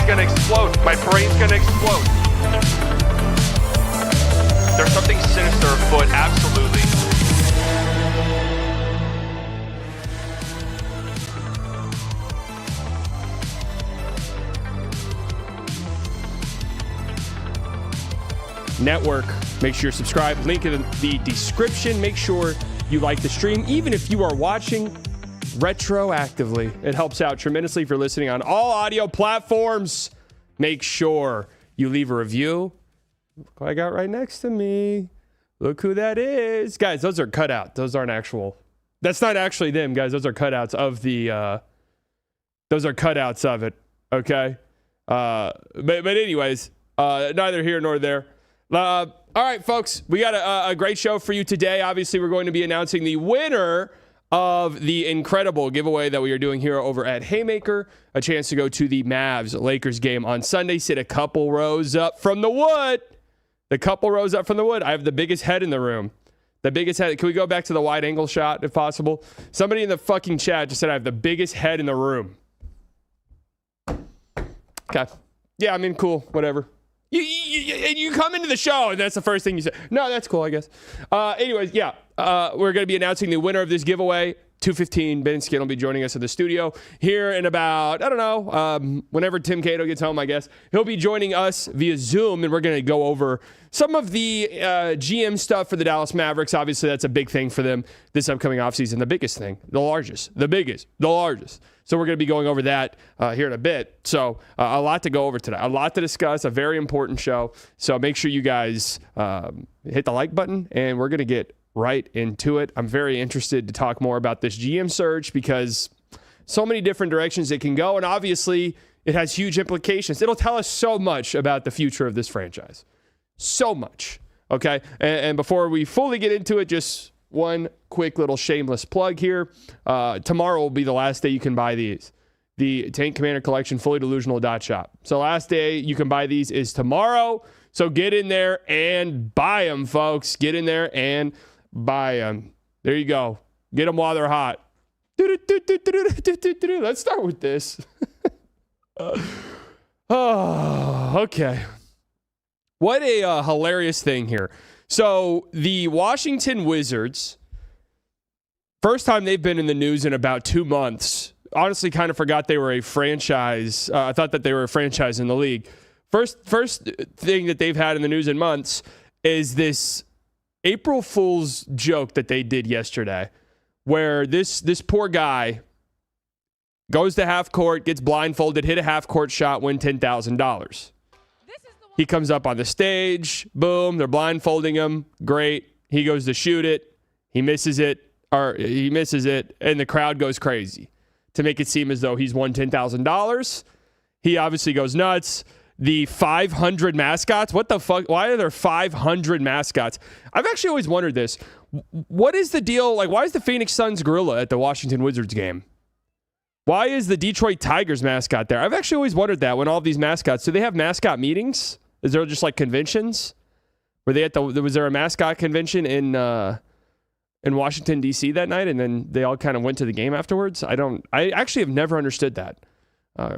gonna explode. My brain's gonna explode. There's something sinister afoot, absolutely. Network. Make sure you're subscribed. Link in the description. Make sure you like the stream, even if you are watching retroactively. It helps out tremendously if you're listening on all audio platforms. Make sure you leave a review. Look who I got right next to me. Look who that is. Guys, those are cut out. Those aren't actual. That's not actually them, guys. Those are cutouts of the those are cutouts of it. Okay. But anyways, neither here nor there. All right, folks, we got a great show for you today. Obviously, we're going to be announcing the winner of the incredible giveaway that we are doing here over at Haymaker. A chance to go to the Mavs Lakers game on Sunday. Sit a couple rows up from the wood. The couple rows up from the wood. I have the biggest head in the room. The biggest head. Can we go back to the wide angle shot if possible? Somebody in the fucking chat just said I have the biggest head in the room. Okay. Yeah, I mean, cool. Whatever. You come into the show and that's the first thing you say. No, that's cool, I guess. Anyways, yeah, we're going to be announcing the winner of this giveaway. 2:15, Ben Skin will be joining us in the studio here in about, I don't know, whenever Tim Cato gets home, I guess. He'll be joining us via Zoom, and we're going to go over some of the GM stuff for the Dallas Mavericks. Obviously, that's a big thing for them this upcoming offseason. The biggest thing, the largest, the biggest, the largest. So we're going to be going over that here in a bit. So a lot to go over today, a lot to discuss, a very important show. So make sure you guys hit the like button, and we're going to get right into it. I'm very interested to talk more about this GM search because so many different directions it can go, and obviously it has huge implications. It'll tell us so much about the future of this franchise. So much. Okay? And before we fully get into it, just one quick little shameless plug here. Tomorrow will be the last day you can buy these. The Tank Commander Collection Fully Delusional .shop. So last day you can buy these is tomorrow. So get in there and buy them, folks. Get in there and buy them. There you go. Get them while they're hot. Let's start with this. Oh, okay. What a hilarious thing here. So the Washington Wizards, first time they've been in the news in about 2 months. Honestly, kind of forgot they were a franchise. I thought that they were a franchise in the league. First thing that they've had in the news in months is this April Fool's joke that they did yesterday, where this poor guy goes to half court, gets blindfolded, hit a half court shot, win $10,000. He comes up on the stage, boom, they're blindfolding him, great. He goes to shoot it, he misses it, and the crowd goes crazy to make it seem as though he's won $10,000. He obviously goes nuts. The 500 mascots, what the fuck? Why are there 500 mascots? I've actually always wondered this. What is the deal? Like, why is the Phoenix Suns gorilla at the Washington Wizards game? Why is the Detroit Tigers mascot there? I've actually always wondered that when all these mascots, do they have mascot meetings? Is there just like conventions? Were they was there a mascot convention in Washington, D.C. that night, and then they all kind of went to the game afterwards? I actually have never understood that.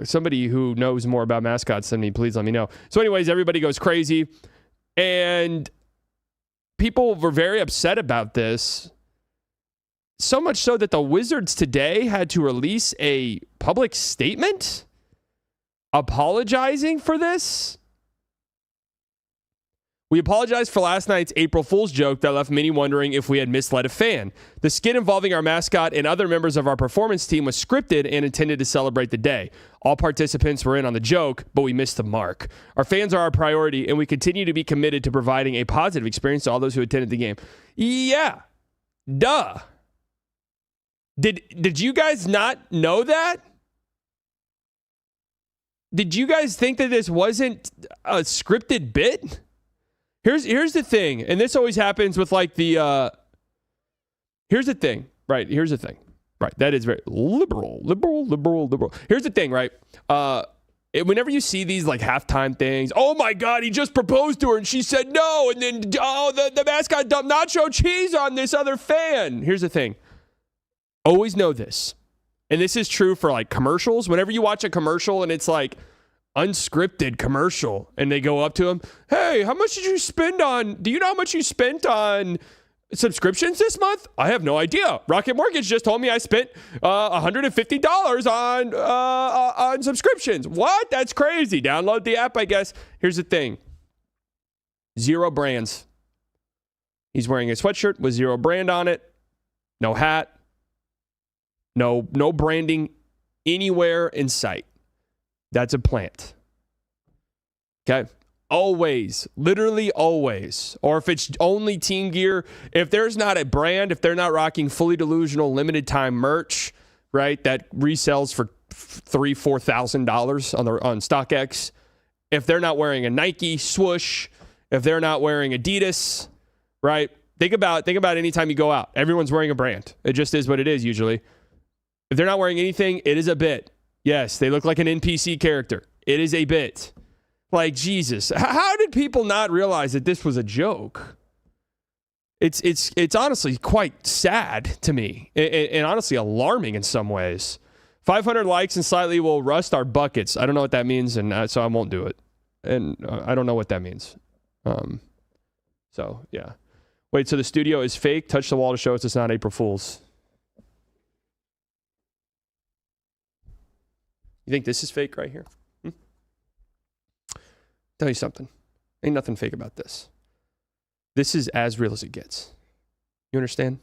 Somebody who knows more about mascots than me, please let me know. So anyways, everybody goes crazy, and people were very upset about this. So much so that the Wizards today had to release a public statement apologizing for this. We apologize for last night's April Fool's joke that left many wondering if we had misled a fan. The skit involving our mascot and other members of our performance team was scripted and intended to celebrate the day. All participants were in on the joke, but we missed the mark. Our fans are our priority, and we continue to be committed to providing a positive experience to all those who attended the game. Yeah. Duh. Did you guys not know that? Did you guys think that this wasn't a scripted bit? Here's the thing, and this always happens with like the, here's the thing, right? Here's the thing, right? That is very liberal. Here's the thing, right? Whenever you see these like halftime things, oh my God, he just proposed to her and she said no, and then, the mascot dumped nacho cheese on this other fan. Here's the thing. Always know this, and this is true for like commercials. Whenever you watch a commercial and it's like, unscripted commercial, and they go up to him, hey, how much did you spend on, do you know how much you spent on subscriptions this month? I have no idea. Rocket Mortgage just told me I spent $150 on subscriptions. What? That's crazy. Download the app, I guess. Here's the thing. 0 brands. He's wearing a sweatshirt with 0 brand on it. No hat. No branding anywhere in sight. That's a plant. Okay? Always. Literally always. Or if it's only team gear, if there's not a brand, if they're not rocking fully delusional limited time merch, right, that resells for $3,000-$4,000 on StockX, if they're not wearing a Nike swoosh, if they're not wearing Adidas, right? Think about any time you go out. Everyone's wearing a brand. It just is what it is usually. If they're not wearing anything, it is a bit. Yes, they look like an NPC character. It is a bit. Like, Jesus. How did people not realize that this was a joke? It's honestly quite sad to me and honestly alarming in some ways. 500 likes and slightly will rust our buckets. I don't know what that means, and so I won't do it. And I don't know what that means. So, yeah. Wait, so the studio is fake? Touch the wall to show us it's not April Fool's. You think this is fake right here? Tell you something. Ain't nothing fake about this. This is as real as it gets. You understand?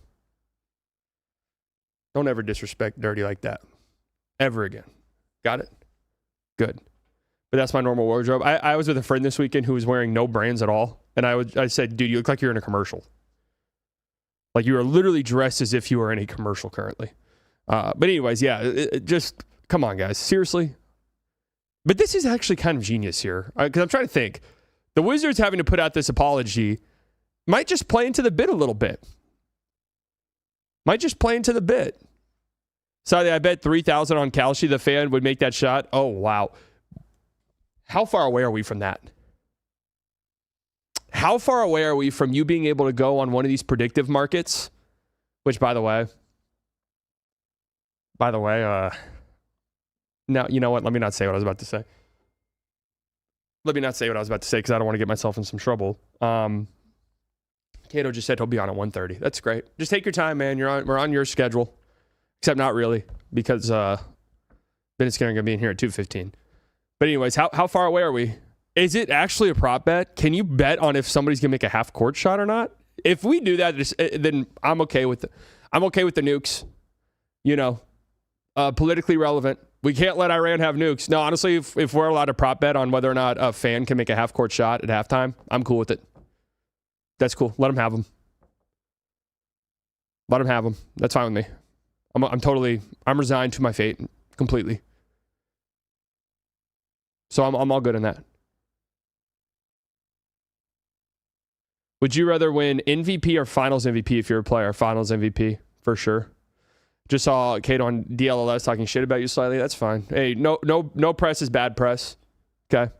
Don't ever disrespect Dirty like that. Ever again. Got it? Good. But that's my normal wardrobe. I was with a friend this weekend who was wearing no brands at all. And I said, dude, you look like you're in a commercial. Like you are literally dressed as if you were in a commercial currently. But anyways, yeah, just come on, guys. Seriously. But this is actually kind of genius here. Because I'm trying to think. The Wizards having to put out this apology might just play into the bit a little bit. Might just play into the bit. Sorry, I bet 3,000 on Kalshi, the fan, would make that shot. Oh, wow. How far away are we from that? How far away are we from you being able to go on one of these predictive markets? Which, by the way, now, you know what? Let me not say what I was about to say. Let me not say what I was about to say because I don't want to get myself in some trouble. Cato just said he'll be on at 1:30. That's great. Just take your time, man. We're on your schedule. Except not really, because then it's going to be in here at 2:15. But anyways, how far away are we? Is it actually a prop bet? Can you bet on if somebody's going to make a half court shot or not? If we do that, then I'm okay with I'm okay with the nukes. You know, politically relevant. We can't let Iran have nukes. No, honestly, if we're allowed to prop bet on whether or not a fan can make a half court shot at halftime, I'm cool with it. That's cool. Let them have them. Let them have them. That's fine with me. I'm resigned to my fate completely. So I'm all good in that. Would you rather win MVP or Finals MVP if you're a player? Finals MVP for sure. Just saw Cato on DLLS talking shit about you slightly. That's fine. Hey, no press is bad press. Okay.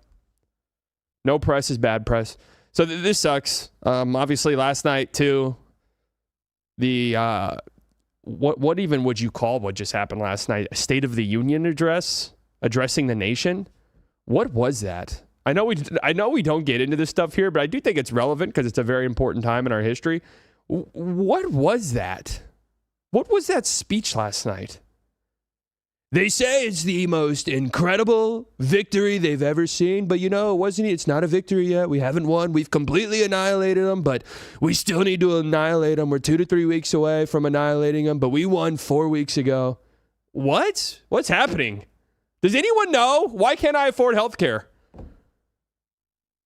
No press is bad press. So this sucks. Obviously last night too. The what even would you call what just happened last night? A State of the Union address addressing the nation. What was that? I know we don't get into this stuff here, but I do think it's relevant because it's a very important time in our history. What was that? What was that speech last night? They say it's the most incredible victory they've ever seen, but it's not a victory yet. We haven't won. We've completely annihilated them, but we still need to annihilate them. We're 2 to 3 weeks away from annihilating them, but we won 4 weeks ago. What? What's happening? Does anyone know? Why can't I afford health care?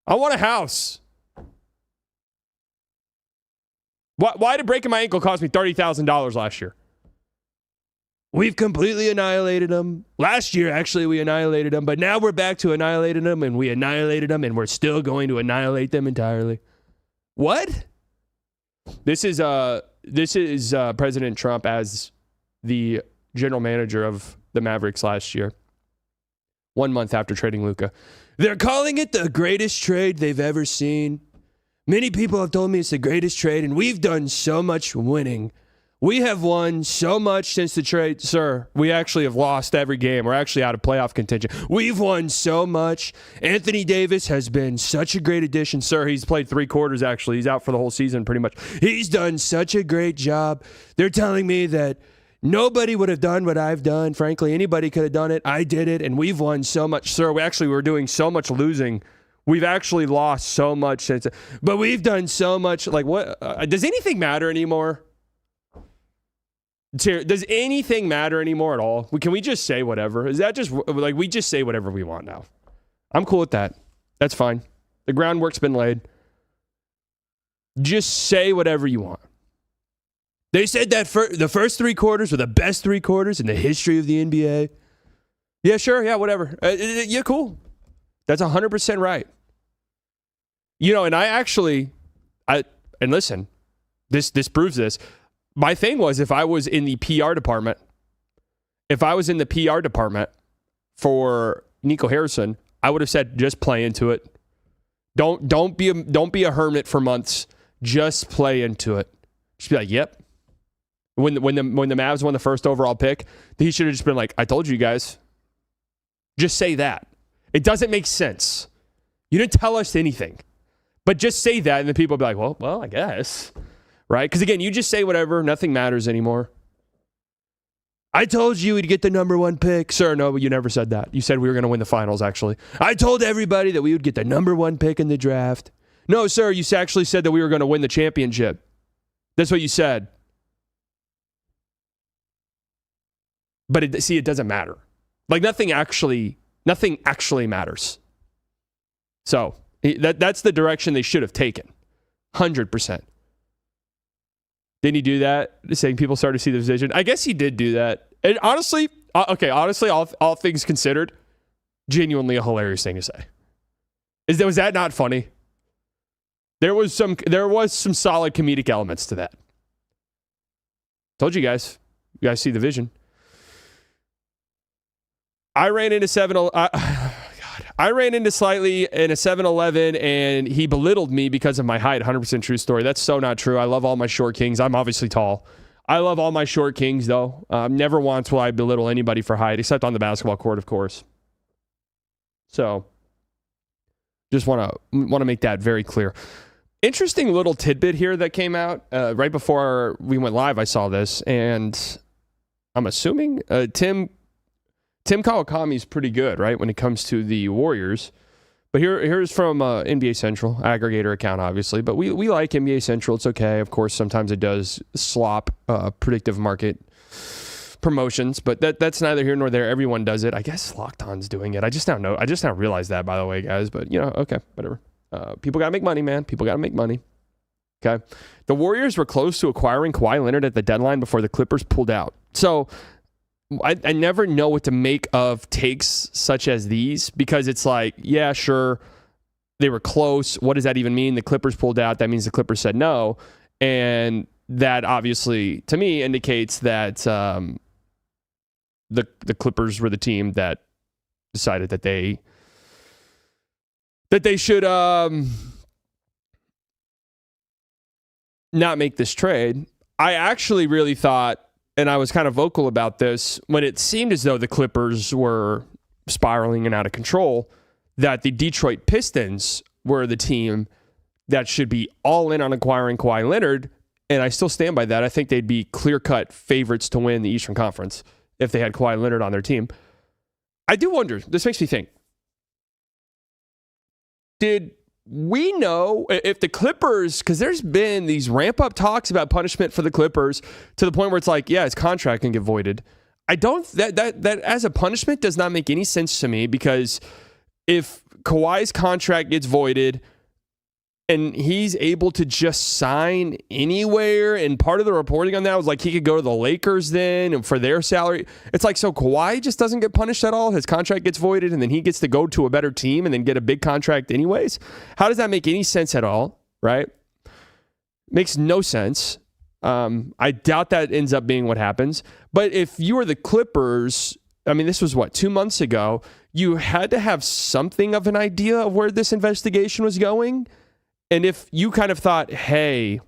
I want a house. Why did breaking my ankle cost me $30,000 last year? We've completely annihilated them. Last year, actually, we annihilated them, but now we're back to annihilating them, and we annihilated them, and we're still going to annihilate them entirely. What? This is President Trump as the general manager of the Mavericks last year, 1 month after trading Luka. They're calling it the greatest trade they've ever seen. Many people have told me it's the greatest trade, and we've done so much winning. We have won so much since the trade. Sir, we actually have lost every game. We're actually out of playoff contention. We've won so much. Anthony Davis has been such a great addition. Sir, he's played 3 quarters, actually. He's out for the whole season, pretty much. He's done such a great job. They're telling me that nobody would have done what I've done. Frankly, anybody could have done it. I did it, and we've won so much. Sir, we're doing so much losing. We've actually lost so much since. But we've done so much. Like, what? Does anything matter anymore? Does anything matter anymore at all? Can we just say whatever? Is that just like we just say whatever we want now? I'm cool with that. That's fine. The groundwork's been laid. Just say whatever you want. They said that the first 3 quarters were the best 3 quarters in the history of the NBA. Yeah, sure. Yeah, whatever. Yeah, cool. That's 100% right. You know, and and listen, this proves this. My thing was, if I was in the PR department for Nico Harrison, I would have said, just play into it. Don't be a hermit for months. Just play into it. Just be like, yep. When the Mavs won the first overall pick, he should have just been like, I told you guys. Just say that. It doesn't make sense. You didn't tell us anything. But just say that, and then people will be like, well, I guess. Right? Because again, you just say whatever, nothing matters anymore. I told you we'd get the number 1 pick. Sir, no, you never said that. You said we were going to win the finals, actually. I told everybody that we would get the number 1 pick in the draft. No, sir, you actually said that we were going to win the championship. That's what you said. But it doesn't matter. Like nothing actually matters. So that's the direction they should have taken. 100%. Didn't he do that? Saying people started to see the vision. I guess he did do that. And honestly, all things considered, genuinely a hilarious thing to say. Was that not funny? There was some solid comedic elements to that. Told you guys. You guys see the vision. I ran into slightly in a 7-Eleven, and he belittled me because of my height. 100% true story. That's so not true. I love all my short kings. I'm obviously tall. I love all my short kings, though. Never once will I belittle anybody for height, except on the basketball court, of course. So, just want to make that very clear. Interesting little tidbit here that came out right before we went live. I saw this, and I'm assuming Tim Kawakami is pretty good, right, when it comes to the Warriors. But here's from NBA Central, aggregator account, obviously. But we like NBA Central. It's okay. Of course, sometimes it does slop predictive market promotions. But that's neither here nor there. Everyone does it. I guess Locked On's doing it. I just now realized that, by the way, guys. But, okay, whatever. People got to make money, man. People got to make money. Okay. The Warriors were close to acquiring Kawhi Leonard at the deadline before the Clippers pulled out. So I never know what to make of takes such as these, because it's like, yeah, sure, they were close. What does that even mean? The Clippers pulled out. That means the Clippers said no. And that obviously, to me, indicates that the Clippers were the team that decided that they should not make this trade. I actually really thought, and I was kind of vocal about this, when it seemed as though the Clippers were spiraling and out of control, that the Detroit Pistons were the team that should be all in on acquiring Kawhi Leonard, and I still stand by that. I think they'd be clear-cut favorites to win the Eastern Conference if they had Kawhi Leonard on their team. I do wonder, this makes me think, did we know if the Clippers, because there's been these ramp-up talks about punishment for the Clippers to the point where it's like, yeah, his contract can get voided. That as a punishment does not make any sense to me, because if Kawhi's contract gets voided and he's able to just sign anywhere, and part of the reporting on that was like he could go to the Lakers then and for their salary. It's like, so Kawhi just doesn't get punished at all? His contract gets voided and then he gets to go to a better team and then get a big contract anyways? How does that make any sense at all, right? Makes no sense. I doubt that ends up being what happens. But if you were the Clippers, I mean, this was 2 months ago, you had to have something of an idea of where this investigation was going. And if you kind of thought, hey,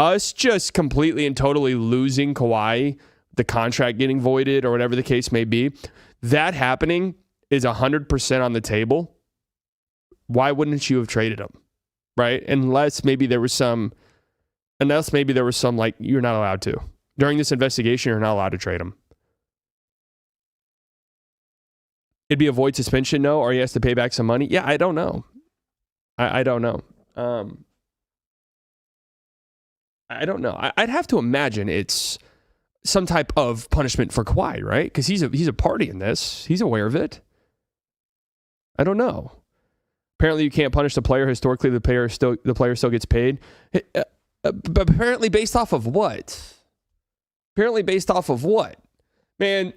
us just completely and totally losing Kawhi, the contract getting voided or whatever the case may be, that happening is 100% on the table. Why wouldn't you have traded him? Right? Unless maybe there was some, like, you're not allowed to. During this investigation, you're not allowed to trade him. It'd be a void suspension, no? Or he has to pay back some money? Yeah, I don't know. I don't know. I don't know. I'd have to imagine it's some type of punishment for Kawhi, right? Because he's a party in this. He's aware of it. I don't know. Apparently, you can't punish the player. Historically, the player still gets paid. But apparently, based off of what? Man,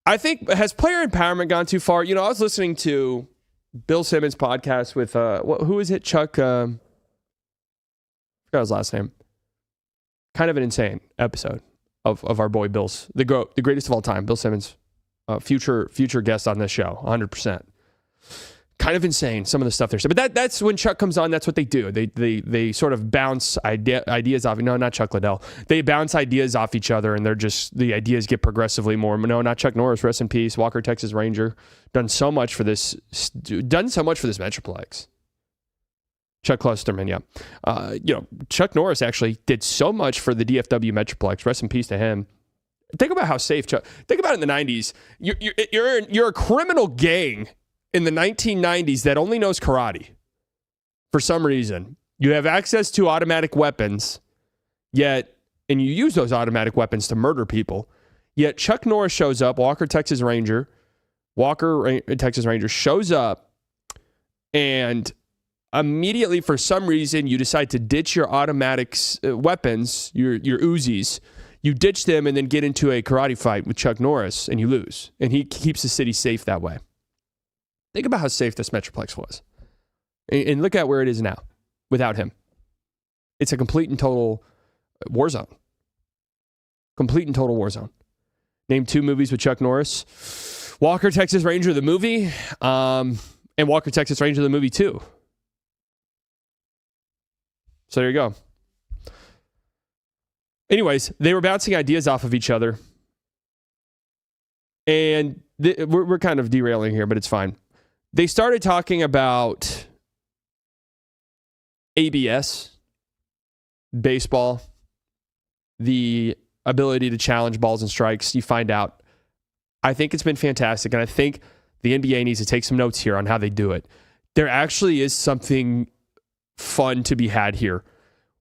I think, has player empowerment gone too far? I was listening to Bill Simmons' podcast with, who is it? Chuck, I forgot his last name. Kind of an insane episode of our boy Bill's, the greatest of all time, Bill Simmons, future guest on this show, 100%. Kind of insane, some of the stuff they're saying. But that's when Chuck comes on, that's what they do. They sort of bounce ideas off. No, not Chuck Liddell. They bounce ideas off each other, and the ideas get progressively more. No, not Chuck Norris, rest in peace. Walker, Texas Ranger. Done so much for this Metroplex. Chuck Klosterman, yeah. Chuck Norris actually did so much for the DFW Metroplex. Rest in peace to him. Think about how safe Chuck. Think about it in the 90s. You're a criminal gang in the 1990s that only knows karate. For some reason, you have access to automatic weapons, and you use those automatic weapons to murder people. Yet Chuck Norris shows up. Walker, Texas Ranger shows up, and immediately, for some reason, you decide to ditch your automatic weapons, your Uzis. You ditch them and then get into a karate fight with Chuck Norris, and you lose. And he keeps the city safe that way. Think about how safe this Metroplex was. And look at where it is now without him. It's a complete and total war zone. Complete and total war zone. Name 2 movies with Chuck Norris. Walker, Texas Ranger, the movie, and Walker, Texas Ranger, the movie 2. So there you go. Anyways, they were bouncing ideas off of each other. And we're kind of derailing here, but it's fine. They started talking about ABS, baseball, the ability to challenge balls and strikes. You find out. I think it's been fantastic, and I think the NBA needs to take some notes here on how they do it. There actually is something fun to be had here,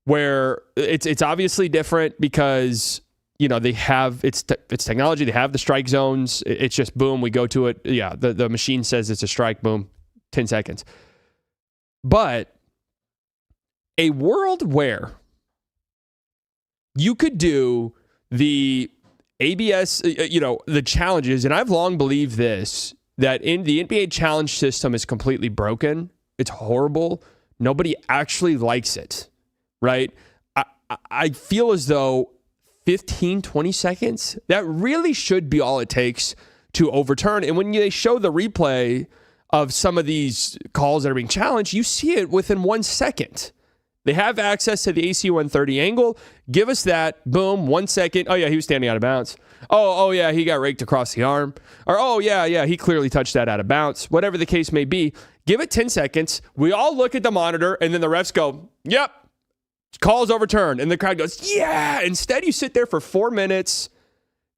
where it's obviously different because they have it's technology. They have the strike zones. It's just boom, we go to it. Yeah, the machine says it's a strike. Boom, 10 seconds. But a world where you could do the ABS, the challenges, and I've long believed this, that in the NBA challenge system is completely broken. It's horrible. Nobody actually likes it, right? I feel as though 15, 20 seconds, that really should be all it takes to overturn. And when they show the replay of some of these calls that are being challenged, you see it within 1 second. They have access to the AC 130 angle. Give us that. Boom, 1 second. Oh, yeah, he was standing out of bounds. Oh, yeah, he got raked across the arm. Or, oh, yeah, he clearly touched that out of bounds. Whatever the case may be, give it 10 seconds. We all look at the monitor, and then the refs go, yep, call's overturned. And the crowd goes, yeah. Instead, you sit there for 4 minutes.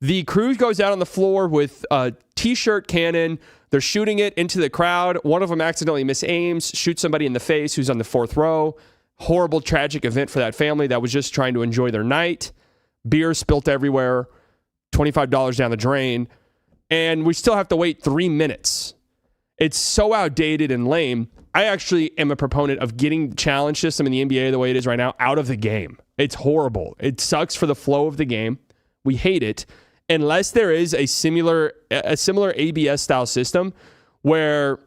The crew goes out on the floor with a T-shirt cannon. They're shooting it into the crowd. One of them accidentally misaims, shoots somebody in the face who's on the 4th row. Horrible, tragic event for that family that was just trying to enjoy their night. Beer spilt everywhere. $25 down the drain. And we still have to wait 3 minutes. It's so outdated and lame. I actually am a proponent of getting the challenge system in the NBA the way it is right now out of the game. It's horrible. It sucks for the flow of the game. We hate it. Unless there is a similar ABS style system where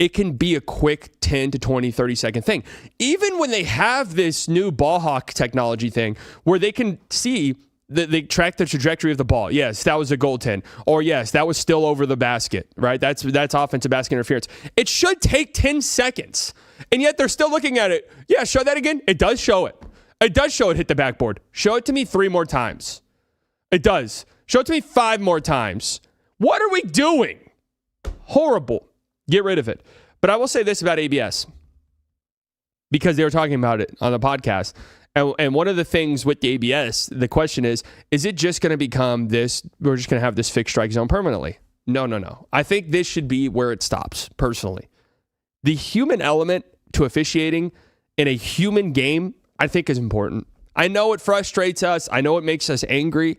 it can be a quick 10 to 20, 30 second thing. Even when they have this new ball hawk technology thing where they can see They track the trajectory of the ball. Yes, that was a goaltend. Or yes, that was still over the basket, right? That's offensive basket interference. It should take 10 seconds. And yet they're still looking at it. Yeah, show that again. It does show it. It does show it hit the backboard. Show it to me 3 more times. It does. Show it to me 5 more times. What are we doing? Horrible. Get rid of it. But I will say this about ABS, because they were talking about it on the podcast. And one of the things with the ABS, the question is it just going to become this, we're just going to have this fixed strike zone permanently? No. I think this should be where it stops, personally. The human element to officiating in a human game, I think, is important. I know it frustrates us. I know it makes us angry,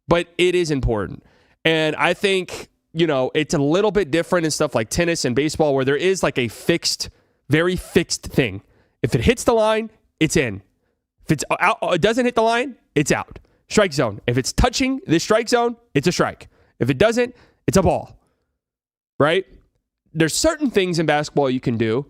but it is important. And I think, it's a little bit different in stuff like tennis and baseball, where there is like a fixed, very fixed thing. If it hits the line, it's in. If it's out, it doesn't hit the line, it's out. Strike zone. If it's touching the strike zone, it's a strike. If it doesn't, it's a ball. Right? There's certain things in basketball you can do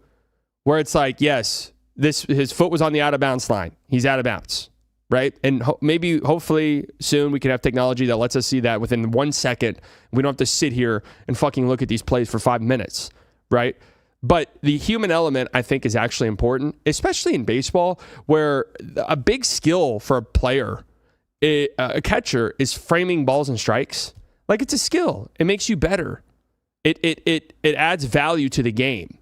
where it's like, yes, his foot was on the out of bounds line. He's out of bounds. Right? And hopefully soon we can have technology that lets us see that within 1 second. We don't have to sit here and fucking look at these plays for 5 minutes. Right? But the human element, I think, is actually important, especially in baseball, where a big skill for a player, a catcher, is framing balls and strikes. Like, it's a skill. It makes you better. It adds value to the game,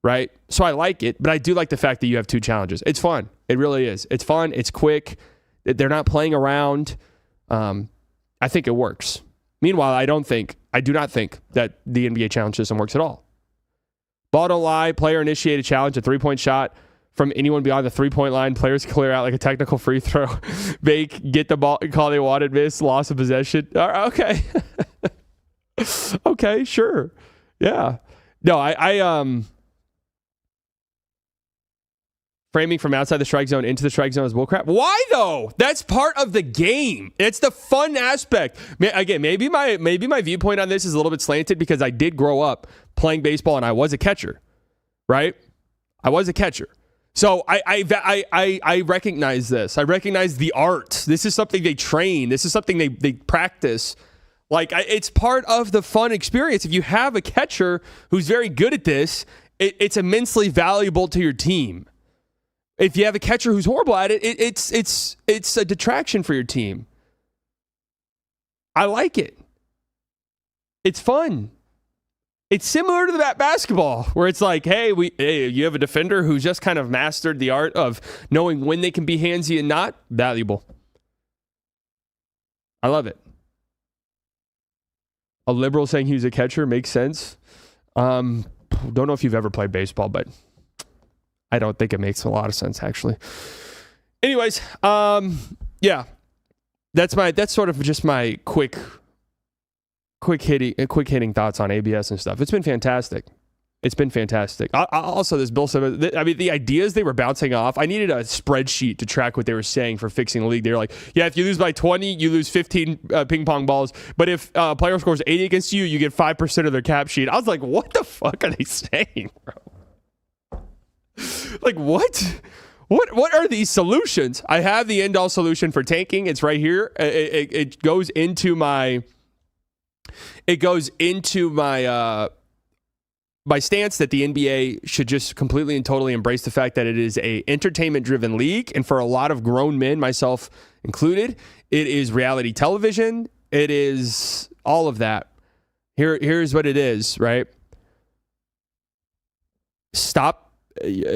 right? So I like it, but I do like the fact that you have 2 challenges. It's fun. It really is. It's fun. It's quick. They're not playing around. I think it works. Meanwhile, I do not think that the NBA challenge system works at all. Ball don't lie. Player-initiated challenge, a 3-point shot from anyone beyond the 3-point line. Players clear out like a technical free throw. Get the ball, call they wanted, miss, loss of possession. Okay. Okay, sure. Yeah. No, I framing from outside the strike zone into the strike zone is bullcrap. Why though? That's part of the game. It's the fun aspect. Again, maybe my viewpoint on this is a little bit slanted because I did grow up playing baseball and I was a catcher, right? I was a catcher. So I recognize this. I recognize the art. This is something they train. This is something they practice. Like, it's part of the fun experience. If you have a catcher who's very good at this, it's immensely valuable to your team. If you have a catcher who's horrible at it, it's a detraction for your team. I like it. It's fun. It's similar to that basketball where it's like, hey, you have a defender who's just kind of mastered the art of knowing when they can be handsy and not. Valuable. I love it. A liberal saying he was a catcher makes sense. Don't know if you've ever played baseball, but I don't think it makes a lot of sense, actually. Anyways, yeah, that's sort of just my quick hitting thoughts on ABS and stuff. It's been fantastic. It's been fantastic. Also, this Bill Simmons, I mean, the ideas they were bouncing off, I needed a spreadsheet to track what they were saying for fixing the league. They were like, yeah, if you lose by 20, you lose 15 ping pong balls. But if a player scores 80 against you, you get 5% of their cap sheet. I was like, what the fuck are they saying, bro? Like, what? What are these solutions? I have the end-all solution for tanking. It's right here. It goes into my my stance that the NBA should just completely and totally embrace the fact that it is a entertainment-driven league, and for a lot of grown men, myself included, it is reality television. It is all of that. Here's what it is, right? Stop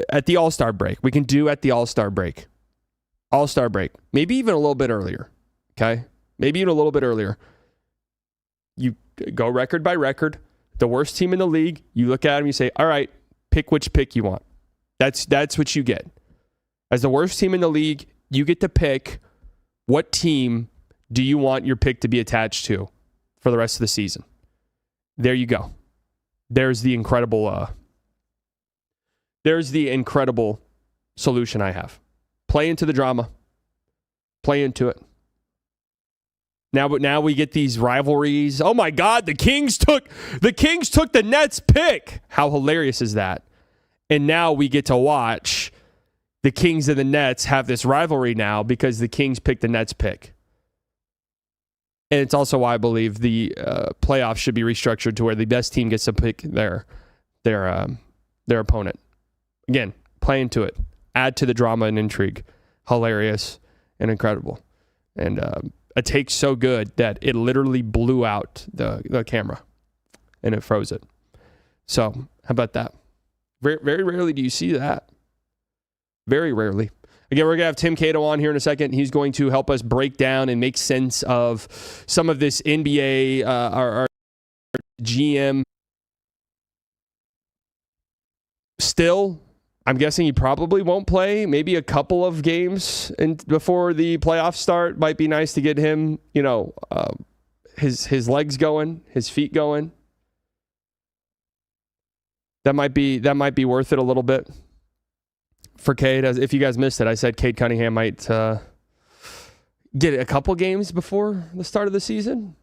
at the All-Star break. We can do at the All-Star break. All-Star break. Maybe even a little bit earlier, okay? Maybe even a little bit earlier. You go record by record. The worst team in the league, you look at them, you say, all right, pick which pick you want. That's what you get. As the worst team in the league, you get to pick what team do you want your pick to be attached to for the rest of the season. There you go. There's the incredible solution I have. Play into the drama. Play into it. Now we get these rivalries. Oh my God, the Kings took the Nets pick. How hilarious is that? And now we get to watch the Kings and the Nets have this rivalry now because the Kings picked the Nets pick. And it's also why I believe the playoffs should be restructured to where the best team gets to pick their opponent. Again, play into it. Add to the drama and intrigue. Hilarious and incredible. And a take so good that it literally blew out the camera and it froze it. So how about that? Very, very rarely do you see that. Very rarely. Again, we're going to have Tim Cato on here in a second. He's going to help us break down and make sense of some of this NBA, our GM. Still, I'm guessing he probably won't play. Maybe a couple of games before the playoffs start. Might be nice to get him, his legs going, his feet going. That might be worth it a little bit for Cade. As if you guys missed it, I said Cade Cunningham might get a couple games before the start of the season.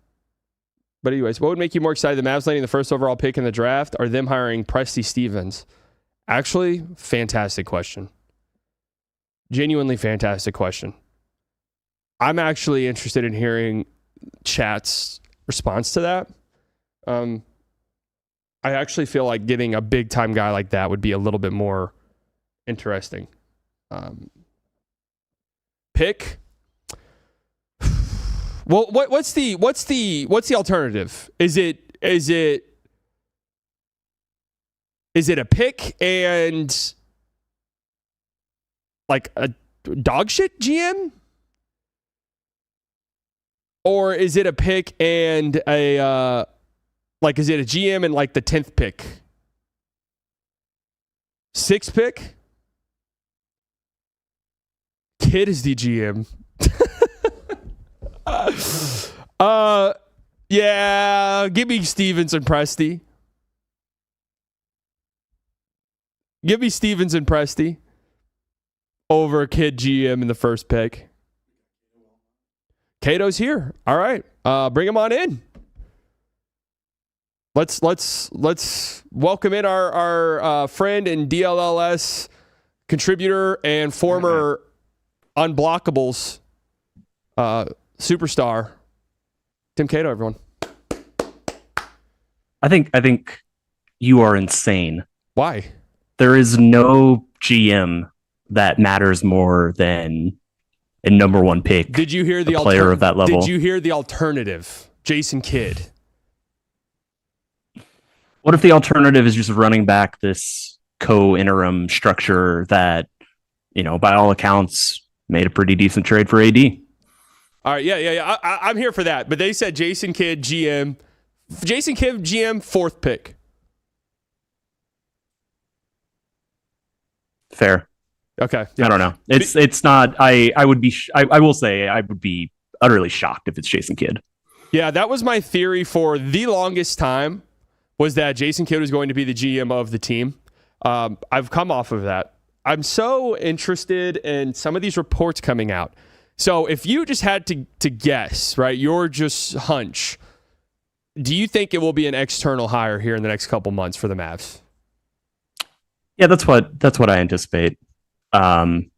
But anyways, what would make you more excited? The Mavs landing the first overall pick in the draft, or them hiring Presti Stevens? Actually, fantastic question. Genuinely fantastic question. I'm actually interested in hearing Chat's response to that. I actually feel like getting a big-time guy like that would be a little bit more interesting. Pick. Well, what's the alternative? Is it a pick and like a dog shit GM? Or is it a pick and a is it a GM and like the 10th pick? 6th pick? Kid is the GM. Yeah, give me Stevens and Presti. Give me Stevens and Presti over Kid GM in the first pick. Cato's here. All right. Bring him on in. Let's welcome in our friend and DLLS contributor and former Unblockables superstar, Tim Cato, everyone. I think you are insane. Why? There is no GM that matters more than a number one pick. Did you hear the player of that level? Did you hear the alternative? Jason Kidd. What if the alternative is just running back this co-interim structure that, by all accounts, made a pretty decent trade for AD? All right, yeah. I'm here for that. But they said Jason Kidd, GM. Jason Kidd, GM, 4th pick. Fair. Okay. Yeah. I don't know. It's not. I will say I would be utterly shocked if it's Jason Kidd. Yeah, that was my theory for the longest time, was that Jason Kidd was going to be the GM of the team. I've come off of that. I'm so interested in some of these reports coming out. So if you just had to guess, right, your just hunch, do you think it will be an external hire here in the next couple months for the Mavs? Yeah, that's what I anticipate. I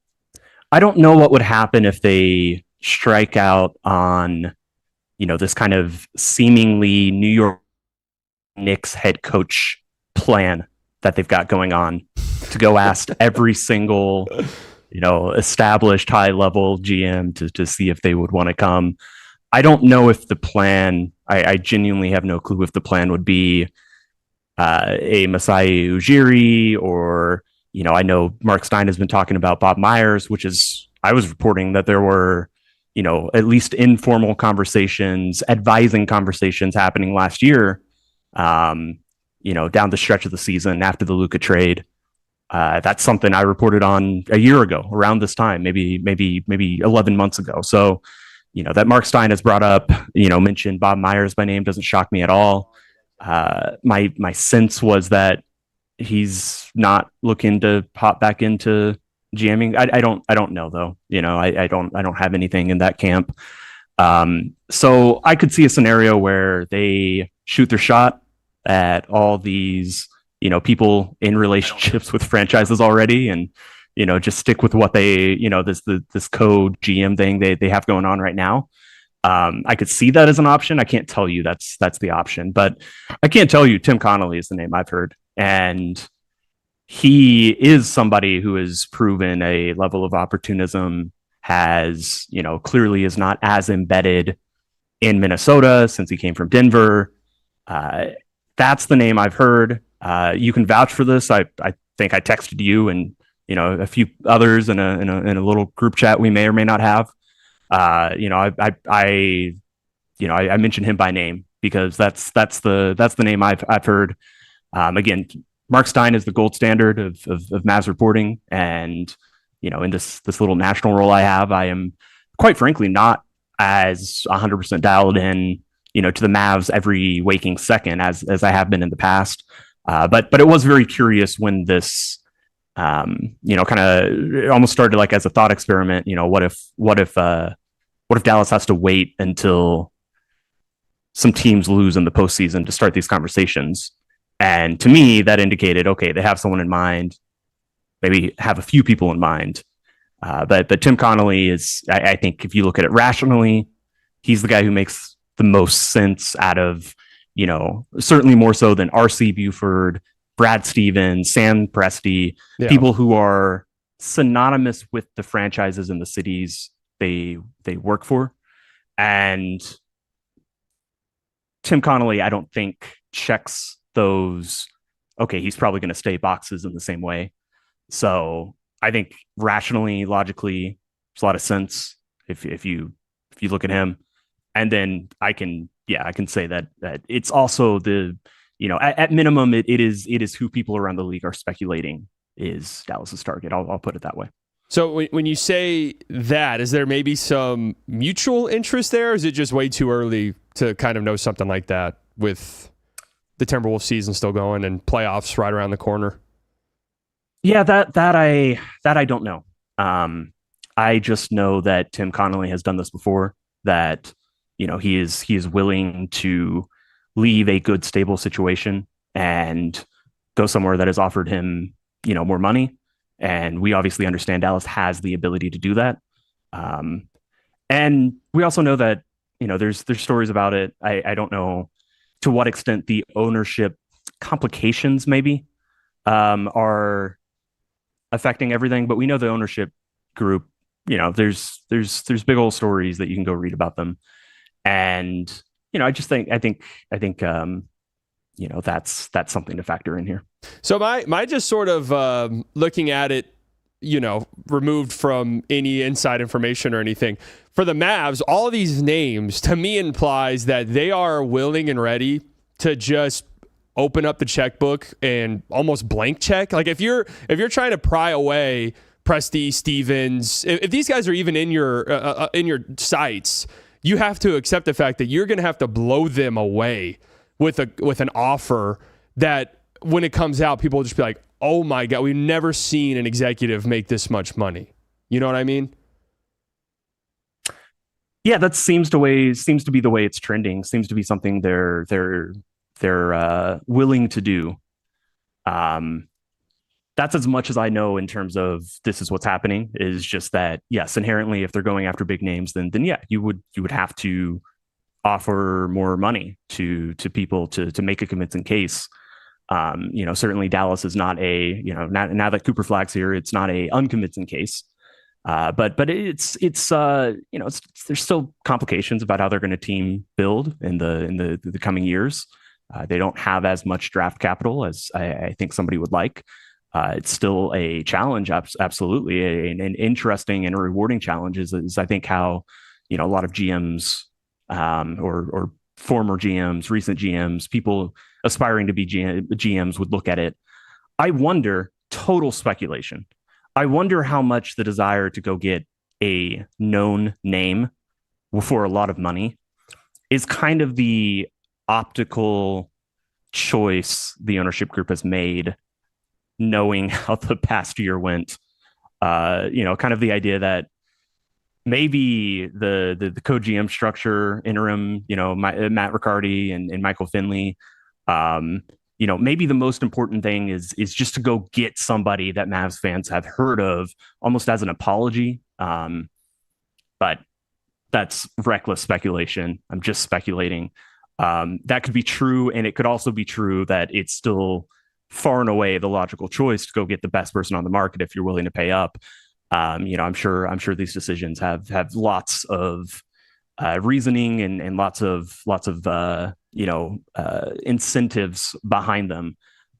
don't know what would happen if they strike out on, this kind of seemingly New York Knicks head coach plan that they've got going on to go ask every single, established high level GM to see if they would want to come. I don't know if the plan, I genuinely have no clue if the plan would be a Masai Ujiri or, I know Mark Stein has been talking about Bob Myers, I was reporting that there were, at least informal conversations, advising conversations happening last year, down the stretch of the season after the Luka trade. That's something I reported on a year ago around this time, maybe 11 months ago. So, that Mark Stein has brought up, mentioned Bob Myers by name doesn't shock me at all. My sense was that he's not looking to pop back into GMing. I don't know though. I don't have anything in that camp. So I could see a scenario where they shoot their shot at all these, people in relationships with franchises already, and just stick with what they, this code GM thing they have going on right now. I could see that as an option. I can't tell you that's the option, but I can't tell you Tim Connolly is the name I've heard, and he is somebody who has proven a level of opportunism. Has clearly is not as embedded in Minnesota since he came from Denver. That's the name I've heard. You can vouch for this. I think I texted you and a few others in a little group chat we may or may not have. I mentioned him by name because that's the name I've heard. Again, Mark Stein is the gold standard of Mavs reporting, and in this little national role I have, I am quite frankly not as 100% dialed in, to the Mavs every waking second as I have been in the past. But it was very curious when this, kind of almost started like as a thought experiment. What if Dallas has to wait until some teams lose in the postseason to start these conversations? And to me, that indicated, okay, they have someone in mind, maybe have a few people in mind. But Tim Connolly is, I think, if you look at it rationally, he's the guy who makes the most sense out of, certainly more so than R.C. Buford, Brad Stevens, Sam Presti, people who are synonymous with the franchises and the cities they work for. And Tim Connolly, I don't think checks those, okay, he's probably going to stay boxes in the same way. So I think rationally, logically, there's a lot of sense if you look at him. And then I can say that it's also the, at minimum, it is who people around the league are speculating is Dallas's target. I'll put it that way. So when you say that, is there maybe some mutual interest there? Or is it just way too early to kind of know something like that with the Timberwolves season still going and playoffs right around the corner? Yeah, that I don't know. I just know that Tim Connolly has done this before, that, he is willing to leave a good, stable situation and go somewhere that has offered him, more money. And we obviously understand Dallas has the ability to do that. And we also know that, there's stories about it. I don't know to what extent the ownership complications maybe are affecting everything, but we know the ownership group, there's big old stories that you can go read about them. And, I think that's something to factor in here. So my just sort of looking at it, removed from any inside information or anything, for the Mavs, all of these names to me implies that they are willing and ready to just open up the checkbook and almost blank check. Like if you're trying to pry away Presti, Stevens, if these guys are even in your sights, you have to accept the fact that you're going to have to blow them away with an offer that when it comes out, people will just be like, oh my God, we've never seen an executive make this much money. You know what I mean? Yeah, that seems to be the way it's trending. Seems to be something they're willing to do. That's as much as I know in terms of this is what's happening, is just that, yes, inherently, if they're going after big names, then yeah, you would have to offer more money to people to make a convincing case. Certainly Dallas is not a, now that Cooper Flagg's here, it's not a unconvincing case. But it's there's still complications about how they're going to team build in the coming years. They don't have as much draft capital as I think somebody would like. It's still a challenge, absolutely, an interesting and a rewarding challenge is I think how, a lot of GMs or former GMs, recent GMs, people aspiring to be GMs would look at it. I wonder, total speculation, I wonder how much the desire to go get a known name for a lot of money is kind of the optical choice the ownership group has made, knowing how the past year went. Kind of the idea that maybe the co-GM structure, interim, Matt Riccardi and Michael Finley, maybe the most important thing is just to go get somebody that Mavs fans have heard of, almost as an apology. But that's reckless speculation. I'm just speculating. That could be true, and it could also be true that it's still far and away the logical choice to go get the best person on the market if you're willing to pay up. I'm sure these decisions have lots of reasoning and lots of incentives behind them.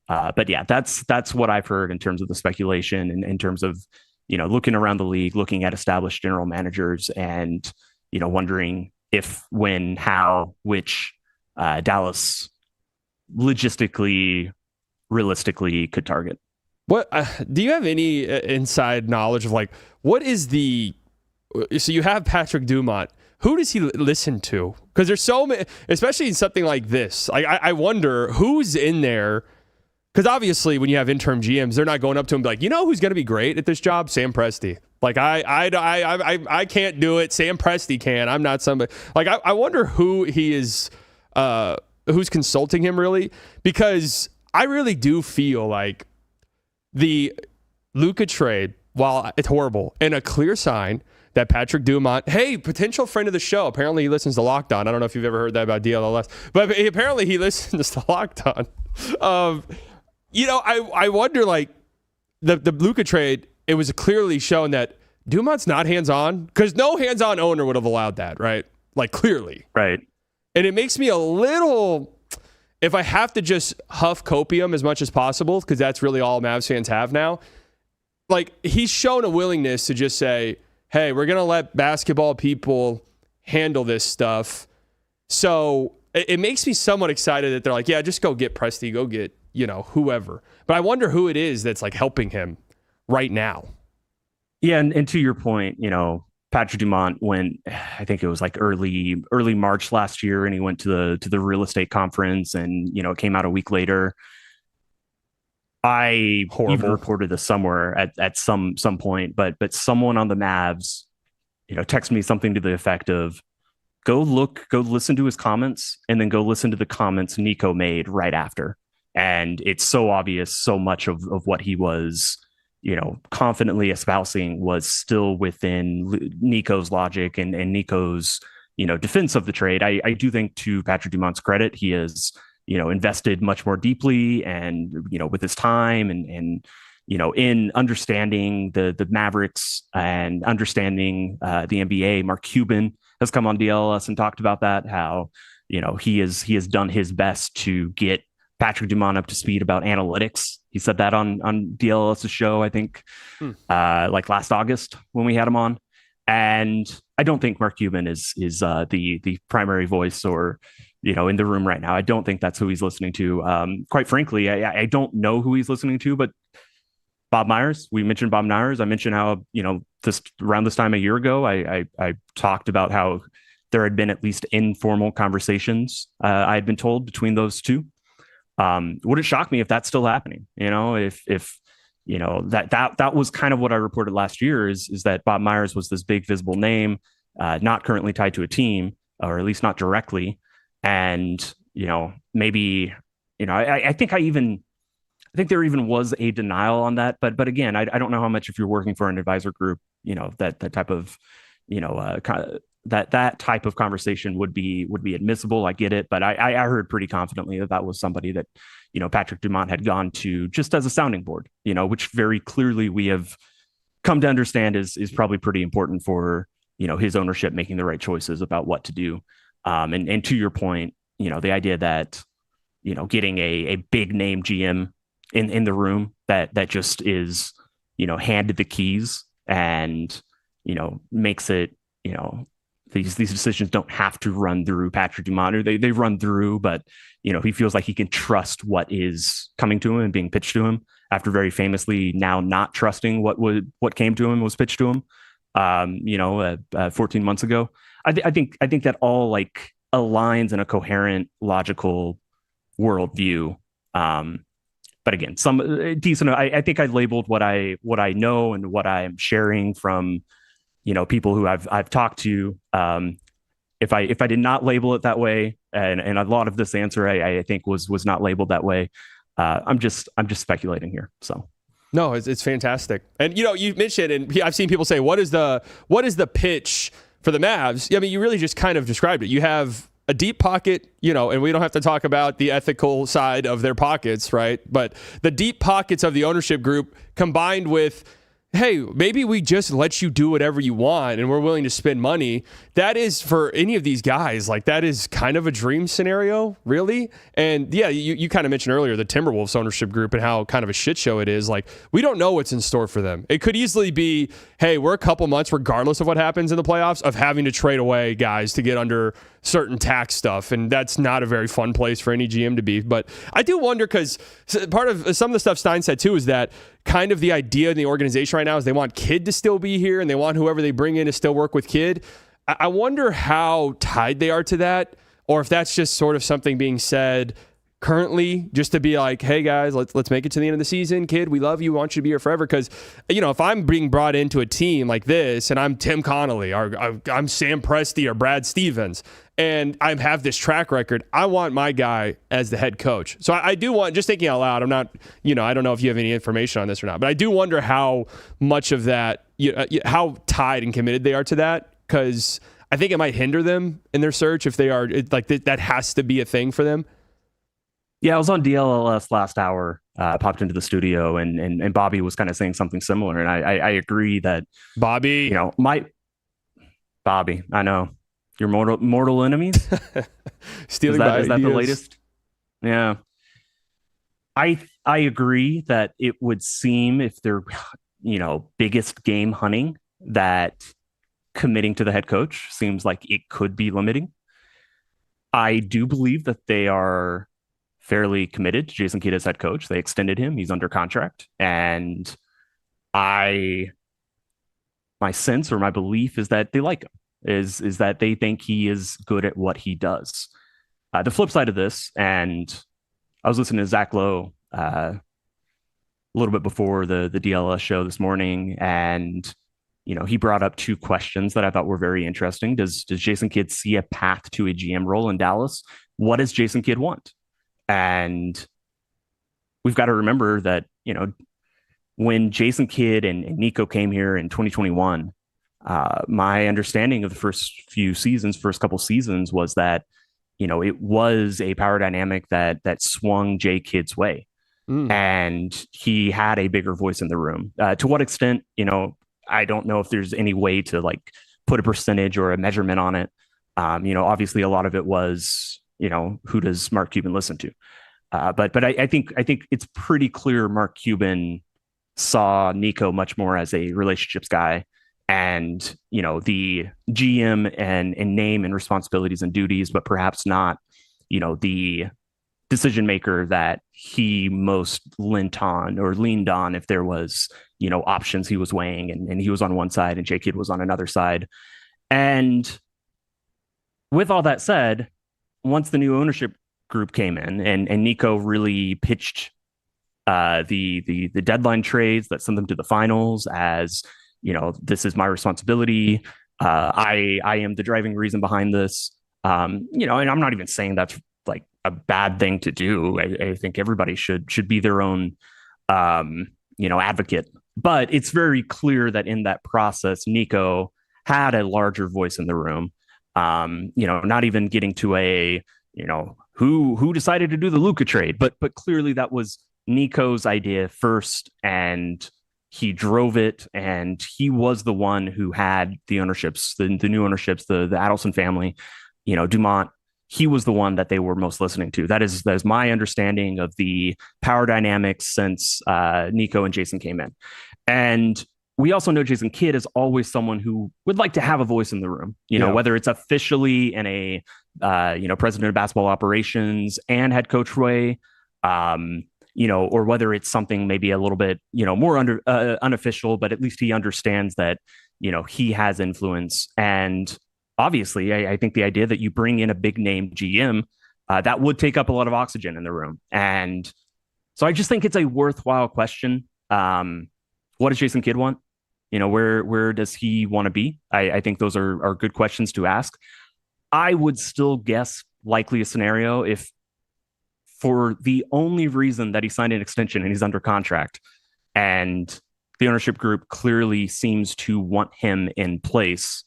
But yeah, that's what I've heard in terms of the speculation and in terms of, looking around the league, looking at established general managers and, wondering if, when, how, which Dallas logistically, realistically could target. What do you have any inside knowledge of what is so you have Patrick Dumont. Who does he listen to? Because there's so many, especially in something like this. I wonder who's in there. Because obviously, when you have interim GMs, they're not going up to him and be like, who's going to be great at this job? Sam Presti. I can't do it. Sam Presti can. I'm not somebody. I wonder who he is, who's consulting him really, because I really do feel like the Luka trade, while it's horrible, and a clear sign that Patrick Dumont, hey, potential friend of the show. Apparently he listens to Locked On. I don't know if you've ever heard that about DLLS, but apparently he listens to Locked On. I wonder, the Luka trade, it was clearly shown that Dumont's not hands-on, because no hands-on owner would have allowed that, right? Clearly. Right. And it makes me a little, if I have to just huff copium as much as possible, because that's really all Mavs fans have now, he's shown a willingness to just say, hey, we're going to let basketball people handle this stuff. So it makes me somewhat excited that they're like, yeah, just go get Presti, go get, whoever. But I wonder who it is that's helping him right now. Yeah, and to your point, Patrick Dumont went, I think it was early March last year, and he went to the real estate conference, and it came out a week later. I even reported this somewhere at some point, but someone on the Mavs, texted me something to the effect of, go listen to his comments, and then go listen to the comments Nico made right after. And it's so obvious, so much of what he was, confidently espousing was still within Nico's logic and Nico's, defense of the trade. I do think, to Patrick Dumont's credit, he has, invested much more deeply and, with his time and in understanding the Mavericks and understanding the NBA. Mark Cuban has come on DLS and talked about that, how, he has done his best to get Patrick Dumont up to speed about analytics. He said that on DLS's show, I think, last August when we had him on. And I don't think Mark Cuban is the primary voice or, in the room right now. I don't think that's who he's listening to. Quite frankly, I don't know who he's listening to, but Bob Myers, we mentioned Bob Myers. I mentioned how, around this time a year ago, I talked about how there had been at least informal conversations, I had been told, between those two. Would it shock me if that's still happening? If that was kind of what I reported last year is that Bob Myers was this big visible name, not currently tied to a team, or at least not directly. And, maybe, I think there even was a denial on that. But again, I don't know how much, if you're working for an advisor group, that type of, that type of conversation would be admissible. I get it, but I heard pretty confidently that was somebody that, Patrick Dumont had gone to just as a sounding board, which very clearly we have come to understand is probably pretty important for, his ownership making the right choices about what to do. And to your point, the idea that, getting a big name GM in the room that just is, handed the keys and, makes it, these decisions don't have to run through Patrick Dumont, or they run through, but he feels like he can trust what is coming to him and being pitched to him, after very famously now not trusting what came to him was pitched to him 14 months ago. I think that all aligns in a coherent, logical worldview. But again, some decent. I think I labeled what I know and what I am sharing from people who I've talked to. If I did not label it that way, and a lot of this answer I think was not labeled that way, I'm just speculating here. So no, it's fantastic. And you mentioned, and I've seen people say, what is the pitch for the Mavs, I mean, you really just kind of described it. You have a deep pocket, and we don't have to talk about the ethical side of their pockets, right? But the deep pockets of the ownership group combined with, hey, maybe we just let you do whatever you want and we're willing to spend money. That is, for any of these guys, like, that is kind of a dream scenario, really. And yeah, you kind of mentioned earlier the Timberwolves ownership group and how kind of a shit show it is. Like, we don't know what's in store for them. It could easily be, hey, we're a couple months, regardless of what happens in the playoffs, of having to trade away guys to get under certain tax stuff. And that's not a very fun place for any GM to be. But I do wonder, because part of some of the stuff Stein said too is that kind of the idea in the organization right now is they want Kidd to still be here and they want whoever they bring in to still work with Kidd. I wonder how tied they are to that, or if that's just sort of something being said currently just to be like, hey guys, let's make it to the end of the season. Kidd, we love you. We want you to be here forever. Because, if I'm being brought into a team like this and I'm Tim Connolly or I'm Sam Presti or Brad Stevens and I have this track record, I want my guy as the head coach. So I do want, just thinking out loud, I'm not, I don't know if you have any information on this or not, but I do wonder how much of that, how tied and committed they are to that. Because I think it might hinder them in their search if they are, that has to be a thing for them. Yeah, I was on DLLS last hour, popped into the studio, and Bobby was kind of saying something similar. And I agree that Bobby, Bobby, I know your mortal enemies. Stealing is that the latest? Yeah. I agree that it would seem, if they're, biggest game hunting, that committing to the head coach seems like it could be limiting. I do believe that they are fairly committed to Jason Kidd as head coach. They extended him. He's under contract. And my sense or my belief is that they like him, is that they think he is good at what he does. The flip side of this, and I was listening to Zach Lowe a little bit before the DLS show this morning, and he brought up two questions that I thought were very interesting. Does Jason Kidd see a path to a GM role in Dallas? What does Jason Kidd want? And we've got to remember that, when Jason Kidd and Nico came here in 2021, my understanding of the first couple seasons was that, it was a power dynamic that swung Jay Kidd's way. And he had a bigger voice in the room. To what extent, I don't know if there's any way to put a percentage or a measurement on it. Obviously a lot of it was, who does Mark Cuban listen to? But I think it's pretty clear Mark Cuban saw Nico much more as a relationships guy, and, the GM and name and responsibilities and duties, but perhaps not, the decision maker that he most leaned on if there was, options he was weighing, and he was on one side and Jay Kidd was on another side. And with all that said, once the new ownership group came in and Nico really pitched the deadline trades that sent them to the finals as, this is my responsibility. I am the driving reason behind this. And I'm not even saying that's like a bad thing to do. I think everybody should be their own, advocate. But it's very clear that in that process, Nico had a larger voice in the room. Not even getting to a, who decided to do the Luka trade, but clearly that was Nico's idea first, and he drove it, and he was the one who had the ownerships, the new ownerships, the Adelson family, Dumont. He was the one that they were most listening to. That is my understanding of the power dynamics since Nico and Jason came in. And we also know Jason Kidd is always someone who would like to have a voice in the room, whether it's officially in a, president of basketball operations and head coach way, or whether it's something maybe a little bit, more unofficial, but at least he understands that, he has influence. And obviously, I think the idea that you bring in a big name GM, that would take up a lot of oxygen in the room. And so I just think it's a worthwhile question. What does Jason Kidd want? Where does he want to be? I think those are good questions to ask. I would still guess likely a scenario if, for the only reason that he signed an extension and he's under contract, and the ownership group clearly seems to want him in place,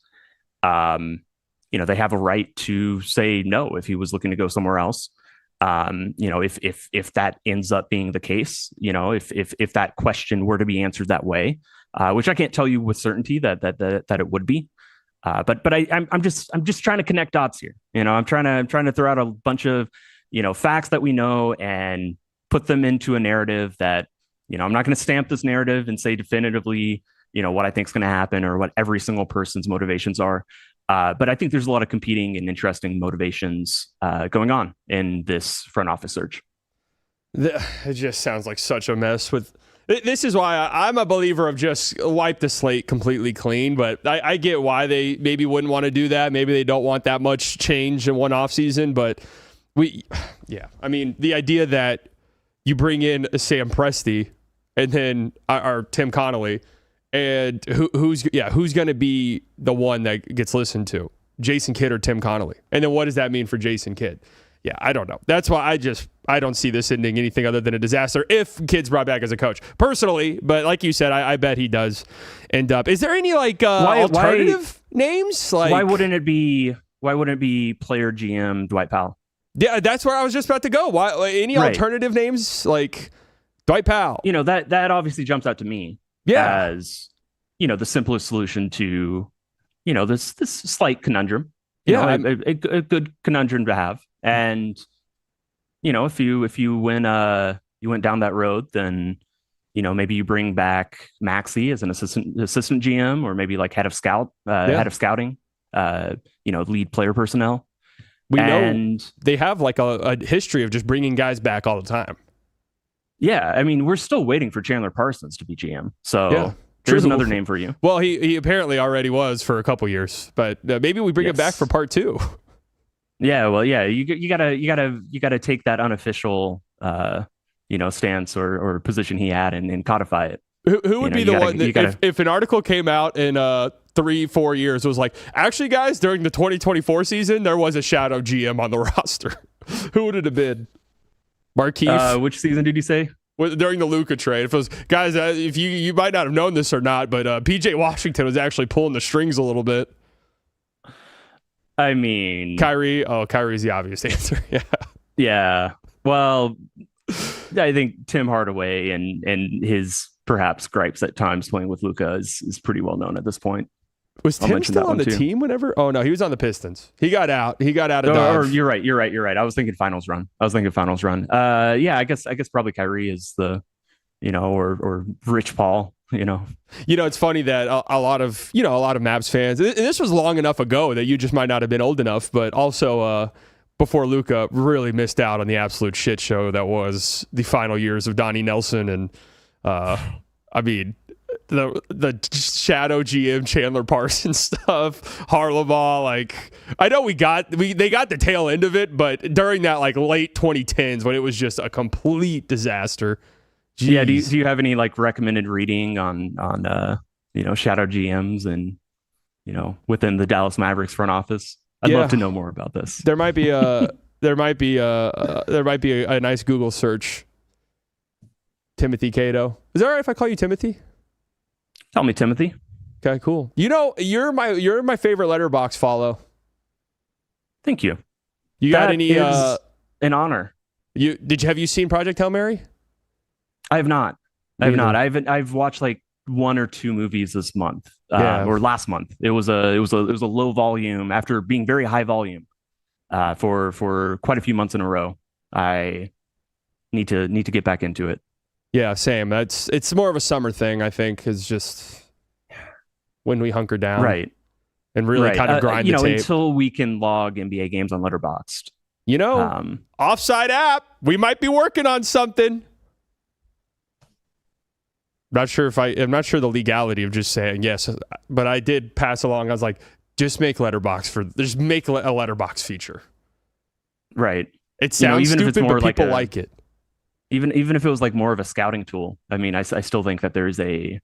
They have a right to say no if he was looking to go somewhere else. If that ends up being the case, if that question were to be answered that way, which I can't tell you with certainty that it would be. But I'm just trying to connect dots here. I'm trying to throw out a bunch of, facts that we know and put them into a narrative that, I'm not going to stamp this narrative and say definitively, what I think is going to happen or what every single person's motivations are. But I think there's a lot of competing and interesting motivations going on in this front office search. It just sounds like such a mess. This is why I'm a believer of just wipe the slate completely clean. But I get why they maybe wouldn't want to do that. Maybe they don't want that much change in one offseason. But the idea that you bring in a Sam Presti and then or Tim Connolly. And who's going to be the one that gets listened to? Jason Kidd or Tim Connolly? And then what does that mean for Jason Kidd? Yeah, I don't know. That's why I don't see this ending anything other than a disaster if Kidd's brought back as a coach. Personally, but like you said, I bet he does end up. Is there any alternative names? Why wouldn't it be player GM Dwight Powell? Yeah, that's where I was just about to go. Why any alternative names like Dwight Powell? That obviously jumps out to me. Yeah. As the simplest solution to this slight conundrum. A good conundrum to have. And if you went down that road, then maybe you bring back Maxey as an assistant GM, or maybe like head of scouting, lead player personnel. We know they have like a history of just bringing guys back all the time. Yeah, I mean, we're still waiting for Chandler Parsons to be GM. So there's another name for you. Well, he apparently already was for a couple years, but maybe we bring him back for part 2. Yeah, well, yeah, you gotta take that unofficial stance or position he had and codify it. Who would be the one that if an article came out in 3-4 years was like, actually, guys, during the 2024 season, there was a shadow GM on the roster. Who would it have been? Markeith. Which season did you say? During the Luka trade. If it was, guys, if you might not have known this or not, but PJ Washington was actually pulling the strings a little bit. I mean, Kyrie. Oh, Kyrie's the obvious answer. Yeah. Yeah. Well, I think Tim Hardaway and his perhaps gripes at times playing with Luka is pretty well known at this point. Was Tim still on the team whenever? Oh no, he was on the Pistons. He got out. He got out of Dodge. You're right. I was thinking finals run. Yeah, I guess probably Kyrie is the, or Rich Paul. It's funny that a lot of Mavs fans. This was long enough ago that you just might not have been old enough, but also before Luka really missed out on the absolute shit show that was the final years of Donnie Nelson and the shadow GM Chandler Parsons stuff, Harlemagne. Like, I know they got the tail end of it, but during that like late 2010s when it was just a complete disaster. Jeez. Yeah, do you have any like recommended reading on shadow GMs and within the Dallas Mavericks front office? I'd love to know more about this. There might be a nice Google search. Timothy Cato. Is that all right if I call you Timothy? Tell me, Timothy. Okay, cool. You're my favorite Letterboxd follow. Thank you. You got any? An honor. Have you seen Project Hail Mary? I have not. I've watched like 1 or 2 movies this month, or last month. It was a low volume after being very high volume for quite a few months in a row. I need to get back into it. Yeah, same. It's more of a summer thing, I think, is just when we hunker down, right, and really kind of grind the tape until we can log NBA games on Letterboxd. Offside app. We might be working on something. I'm not sure the legality of just saying yes, but I did pass along. I was like, just make Letterboxd just make a Letterboxd feature. Right. It sounds even stupid, if it's more but people like it. Even if it was like more of a scouting tool. I mean, I still think that there's an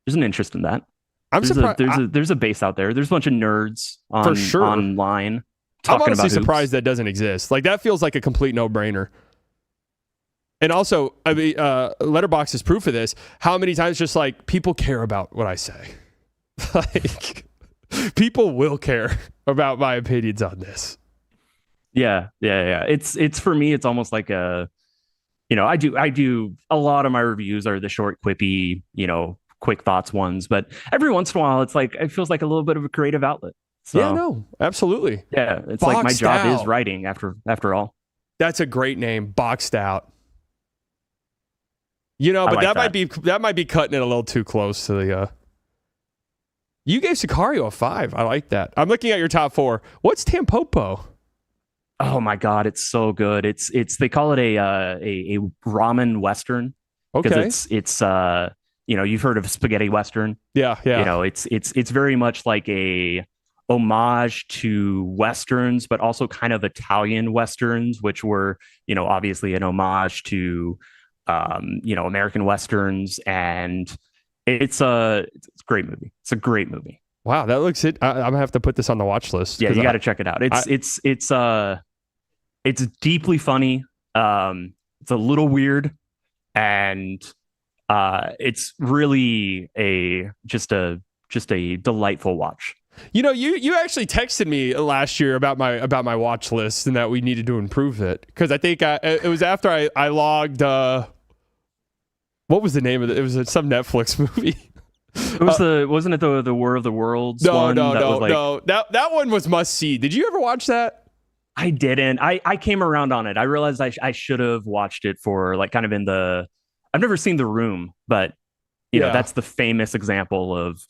interest in that. I'm surprised. There's a base out there. There's a bunch of nerds online. I'm honestly surprised that doesn't exist. Like, that feels like a complete no-brainer. And also, I mean, Letterboxd is proof of this. How many times just like people care about what I say? Like, people will care about my opinions on this. Yeah. It's for me, it's almost like a, I do a lot of my reviews are the short, quippy, quick thoughts ones, but every once in a while, it's like it feels like a little bit of a creative outlet. So, yeah, no, absolutely. Yeah, it's like my Boxed job Out. is writing after all. That's a great name, Boxed Out. But like that might be cutting it a little too close to the. You gave Sicario a 5. I like that. I'm looking at your top 4. What's Tampopo? Oh my god, it's so good. It's they call it a ramen western because it's you've heard of spaghetti western. Yeah. It's very much like a homage to westerns, but also kind of Italian westerns, which were obviously an homage to American westerns, and it's a great movie. It's a great movie. Wow, that looks it. I'm gonna have to put this on the watch list. Yeah, you got to check it out. It's deeply funny. It's a little weird, and it's really just a delightful watch. You actually texted me last year about my watch list and that we needed to improve it because I think it was after I logged. What was the name of it? It was some Netflix movie. It was wasn't it the War of the Worlds? No. That one was must see. Did you ever watch that? I didn't. I came around on it. I realized I should have watched it for like kind of in the. I've never seen The Room, but that's the famous example of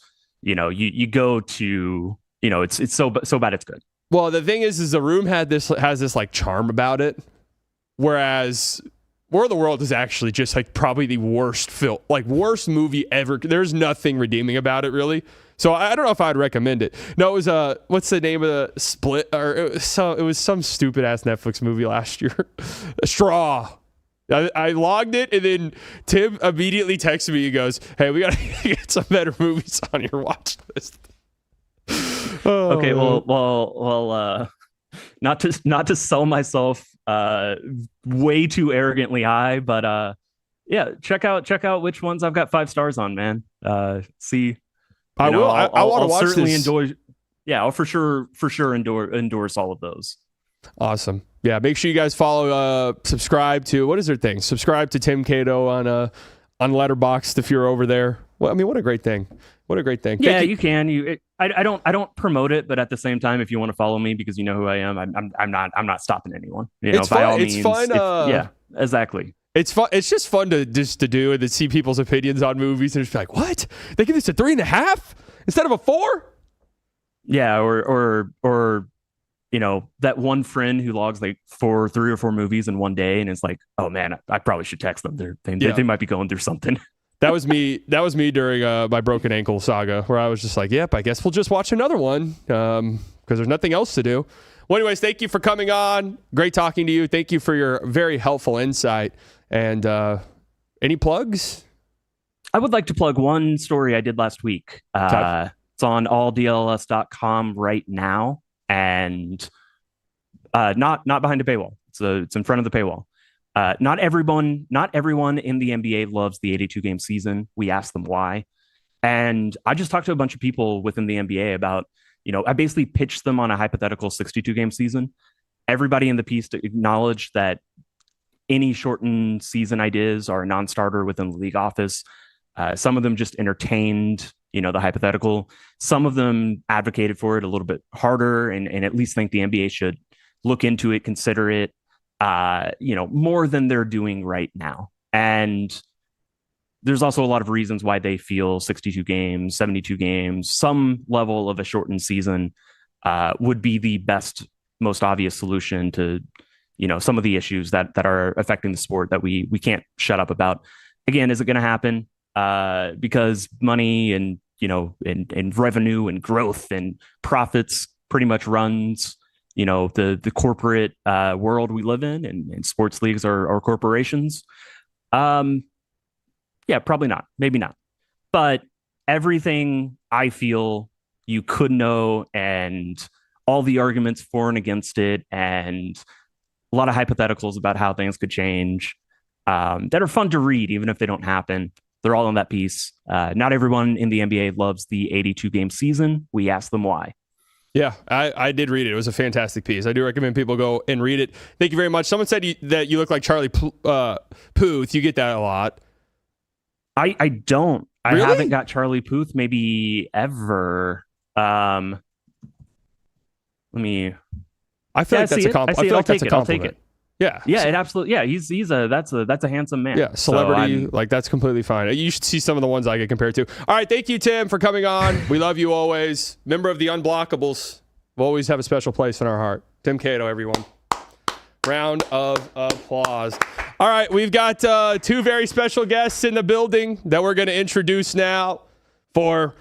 you go to it's so bad it's good. Well, the thing is The Room has this like charm about it, whereas War of the World is actually just like probably the worst worst movie ever. There's nothing redeeming about it really. So I don't know if I'd recommend it. No, it was what's the name of the Split? Or it was some stupid ass Netflix movie last year. Straw. I logged it, and then Tim immediately texted me. He goes, "Hey, we gotta get some better movies on your watch list." Okay, well, not to sell myself way too arrogantly high, but yeah, check out which ones I've got 5 stars on, man. See, I will. I want to watch certainly this. enjoy. Yeah, I'll for sure endorse all of those. Awesome. Yeah, make sure you guys follow, subscribe to, what is their thing? Subscribe to Tim Cato on Letterboxd if you're over there. Well, I mean, what a great thing. What a great thing. Yeah, you can. I don't promote it, but at the same time, if you want to follow me because you know who I am, I'm not stopping anyone. It's by fun. all It's means, fun. Yeah, exactly. It's fun. It's just fun to do and to see people's opinions on movies and just be like, what? They give this a 3.5 instead of a 4? Yeah, or that one friend who logs like 3 or 4 movies in one day, and it's like, oh man, I probably should text them. They might be going through something. That was me during my broken ankle saga, where I was just like, yep, I guess we'll just watch another one because there's nothing else to do. Well, anyways, thank you for coming on. Great talking to you. Thank you for your very helpful insight. And any plugs? I would like to plug one story I did last week. It's on alldls.com right now, and not behind a paywall. It's in front of the paywall. Not everyone in the NBA loves the 82 game season. We asked them why. And I just talked to a bunch of people within the NBA about, I basically pitched them on a hypothetical 62 game season. Everybody in the piece acknowledged that any shortened season ideas are a non-starter within the league office. Some of them just entertained, the hypothetical. Some of them advocated for it a little bit harder and at least think the NBA should look into it, consider it, more than they're doing right now. And there's also a lot of reasons why they feel 62 games, 72 games, some level of a shortened season would be the best, most obvious solution to, some of the issues that are affecting the sport that we can't shut up about. Again, is it going to happen? Because money and, and revenue and growth and profits pretty much runs the corporate world we live in, and sports leagues are corporations. Yeah, probably not. Maybe not. But everything I feel you could know, and all the arguments for and against it, and a lot of hypotheticals about how things could change that are fun to read, even if they don't happen. they're all in that piece. Not everyone in the NBA loves the 82-game season. We asked them why. Yeah, I did read it. It was a fantastic piece. I do recommend people go and read it. Thank you very much. Someone said that you look like Charlie Puth. You get that a lot. I don't. Really? I haven't got Charlie Puth maybe ever. Let me. I feel like that's a compliment. I feel like that's a compliment. I'll take it. Yeah. Yeah, it absolutely. Yeah, that's a handsome man. Yeah, celebrity, like that's completely fine. You should see some of the ones I get compared to. All right, thank you, Tim, for coming on. We love you always. Member of the Unblockables. We'll always have a special place in our heart. Tim Cato, everyone. Round of applause. All right, we've got two very special guests in the building that we're going to introduce now for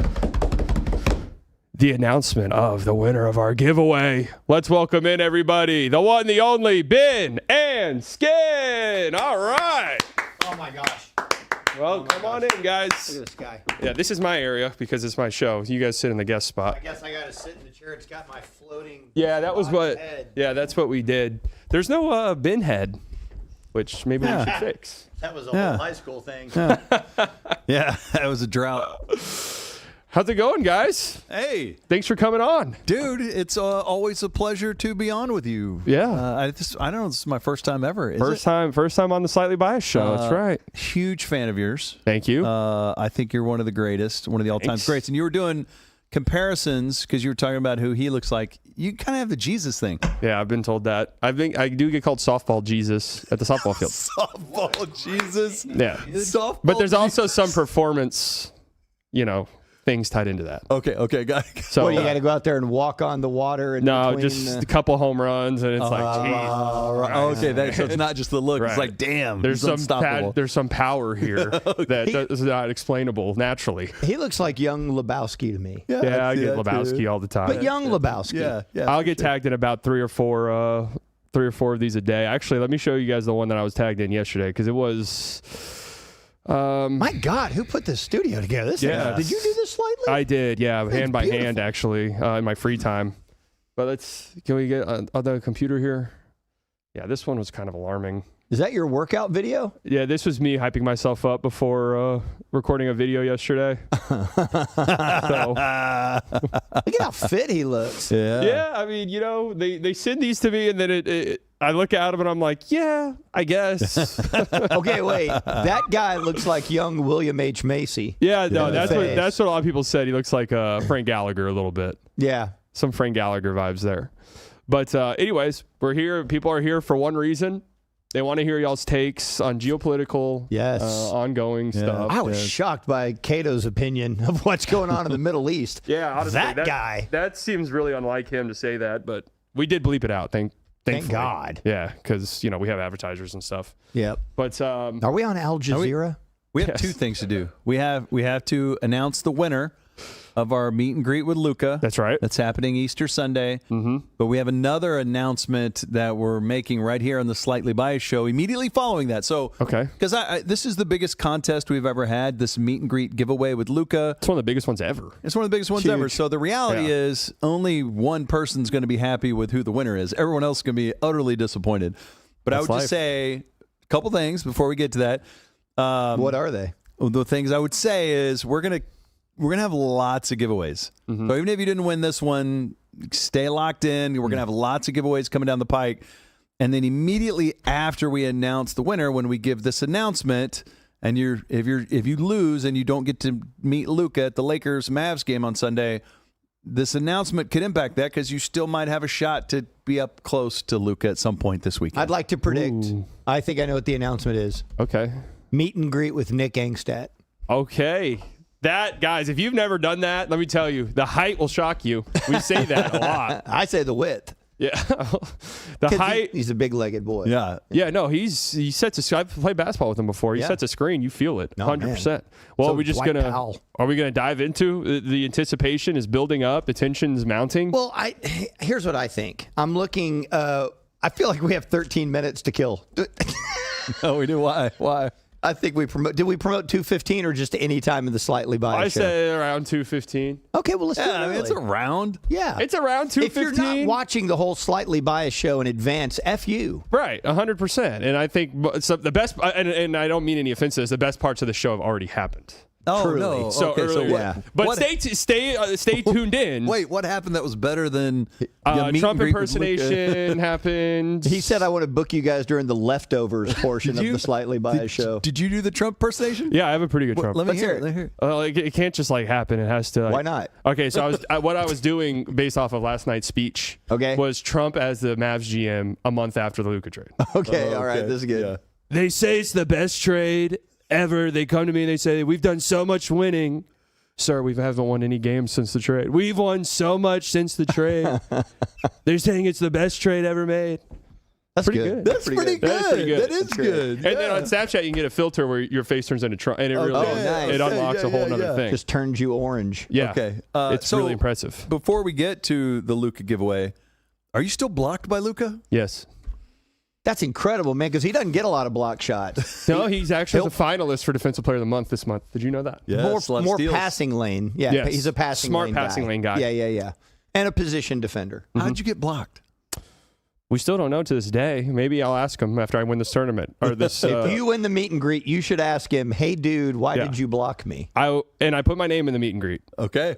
the announcement of the winner of our giveaway. Let's welcome in, everybody, the one, the only, Ben and Skin. All right. Oh, my gosh. Well, come on in, guys. Look at this guy. Yeah, this is my area because it's my show. You guys sit in the guest spot. I guess I got to sit in the chair. It's got my floating head. Yeah, that's what we did. There's no bin head, which maybe we should fix. That was a whole high school thing. Yeah, that was a drought. How's it going, guys? Hey, Thanks for coming on. dude, it's always a pleasure to be on with you. Yeah. I don't know. This is my first time ever. Is First time on the Slightly Biased show. That's right. Huge fan of yours. Thank you. I think you're one of the greatest, one of the all-time Thanks. greats. And you were doing comparisons because you were talking about who he looks like. You kind of have the Jesus thing. Yeah, I've been told that. I do get called softball Jesus at the softball field. Softball Jesus. Yeah. Softball But there's also Jesus. some performance, things tied into that. Okay, got it. So Well, you got to go out there and walk on the water. And no, between, just a couple home runs, and it's like, geez. Okay, so it's not just the look. Right. It's like, damn, There's he's unstoppable. there's some power here that is not explainable naturally. He looks like young Lebowski to me. Yeah, I see get that Lebowski too. all the time. But young Lebowski. Yeah. I'll get tagged in about three or four of these a day. Actually, let me show you guys the one that I was tagged in yesterday because it was. My God, who put this studio together? Did you do this slightly? I did, yeah, hand by beautiful. hand actually, in my free time. But can we get on the computer here? Yeah, this one was kind of alarming. Is that your workout video? Yeah, this was me hyping myself up before recording a video yesterday. So, Look at how fit he looks. yeah, I mean, they send these to me, and then I look at them, and I'm like, yeah, I guess. Okay, wait. That guy looks like young William H. Macy. Yeah, no, that's Face. what a lot of people said. He looks like Frank Gallagher a little bit. Yeah. Some Frank Gallagher vibes there. But anyways, we're here. People are here for one reason. They want to hear y'all's takes on geopolitical, ongoing stuff. I was shocked by Cato's opinion of what's going on in the Middle East. Yeah, honestly, that guy. That seems really unlike him to say that, but we did bleep it out. Thank Thankfully. God. Yeah, because we have advertisers and stuff. Yep. But Are we on Al Jazeera? We have two things to do. We have to announce the winner of our meet and greet with Luka. That's right. That's happening Easter Sunday. Mm-hmm. But we have another announcement that we're making right here on the Slightly Biased show immediately following that. So, okay, because this is the biggest contest we've ever had, this meet and greet giveaway with Luka. It's one of the biggest ones ever. It's one of the biggest ones ever. So the reality is only one person's going to be happy with who the winner is. Everyone else is going to be utterly disappointed. But I would just say a couple things before we get to that. What are they? The things I would say is we're gonna have lots of giveaways. Mm-hmm. So even if you didn't win this one, stay locked in. We're gonna have lots of giveaways coming down the pike. And then immediately after we announce the winner, when we give this announcement, and if you lose and you don't get to meet Luka at the Lakers Mavs game on Sunday, this announcement could impact that because you still might have a shot to be up close to Luka at some point this weekend. I'd like to predict. Ooh. I think I know what the announcement is. Okay. Meet and greet with Nick Angstadt. Okay. That, guys, if you've never done that, let me tell you, the height will shock you. We say that a lot. I say the width. Yeah. The height. He's a big-legged boy. Yeah. Yeah, no, he sets a screen. I've played basketball with him before. He sets a screen. You feel it 100%. Man. Well, are we going to dive into the anticipation is building up, the tension is mounting? Well, here's what I think. I'm looking, I feel like we have 13 minutes to kill. Oh, we do? Why? I think did we promote 2:15 or just any time in the Slightly Biased I show? say around 2:15. Okay, well, let's do it early. it's around. Yeah. It's around 2:15. If you're not watching the whole Slightly Biased show in advance, F you. Right, 100%. And I think the best, and I don't mean any offenses, the best parts of the show have already happened. Oh, Truly. no. So okay, earlier, yeah. But stay tuned in. Wait, what happened that was better than meet and Trump greet with Luka? impersonation happened. He said I want to book you guys during the leftovers portion of the Slightly Biased show. Did you do the Trump impersonation? Yeah, I have a pretty good Trump. Let me Let's hear hear it. Let me hear it. It can't just happen. It has to. Why not? Okay, so what I was doing based off of last night's speech. Okay. Was Trump as the Mavs GM a month after the Luka trade. Okay, all right, this is good. Yeah. They say it's the best trade ever. They come to me and they say, we've done so much winning. Sir, we haven't won any games since the trade. We've won so much since the trade. They're saying it's the best trade ever made. That's Pretty good. good. That's pretty good. That's pretty good. That is good. And then on Snapchat, you can get a filter where your face turns into Trump. And it really nice. it unlocks a whole other thing. Just turns you orange. Yeah. Okay. It's so really impressive. Before we get to the Luka giveaway, are you still blocked by Luka? Yes. That's incredible, man, because he doesn't get a lot of block shots. No, he's actually the finalist for Defensive Player of the Month this month. Did you know that? Yeah. More passing lane. Yeah, Yes. he's a passing Smart lane passing lane guy. Yeah. And a position defender. How'd you get blocked? We still don't know to this day. Maybe I'll ask him after I win this tournament or this. If you win the meet and greet, you should ask him, hey, dude, why did you block me? I put my name in the meet and greet Okay.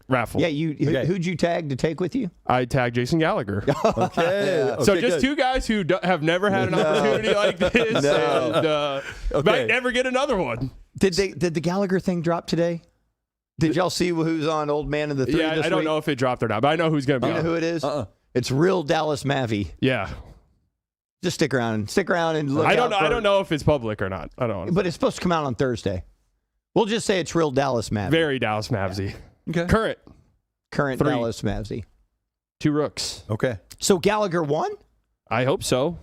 raffle. Yeah, who'd you tag to take with you? I tagged Jason Gallagher. Okay. So just two guys who have never had an opportunity like this and might never get another one. Did the Gallagher thing drop today? Did y'all see who's on Old Man of the Three Yeah, this I don't week? know if it dropped or not, but I know who's going to be You know on. who it is? It's real Dallas Mavy. Yeah. Just stick around and look I don't out know. I for- don't know if it's public or not. I don't know. But it's supposed to come out on Thursday. We'll just say it's real Dallas Mavy. Very Dallas Mavsy. Okay. Current 3. Dallas Mavsy. 2 rooks. Okay. So Gallagher won? I hope so.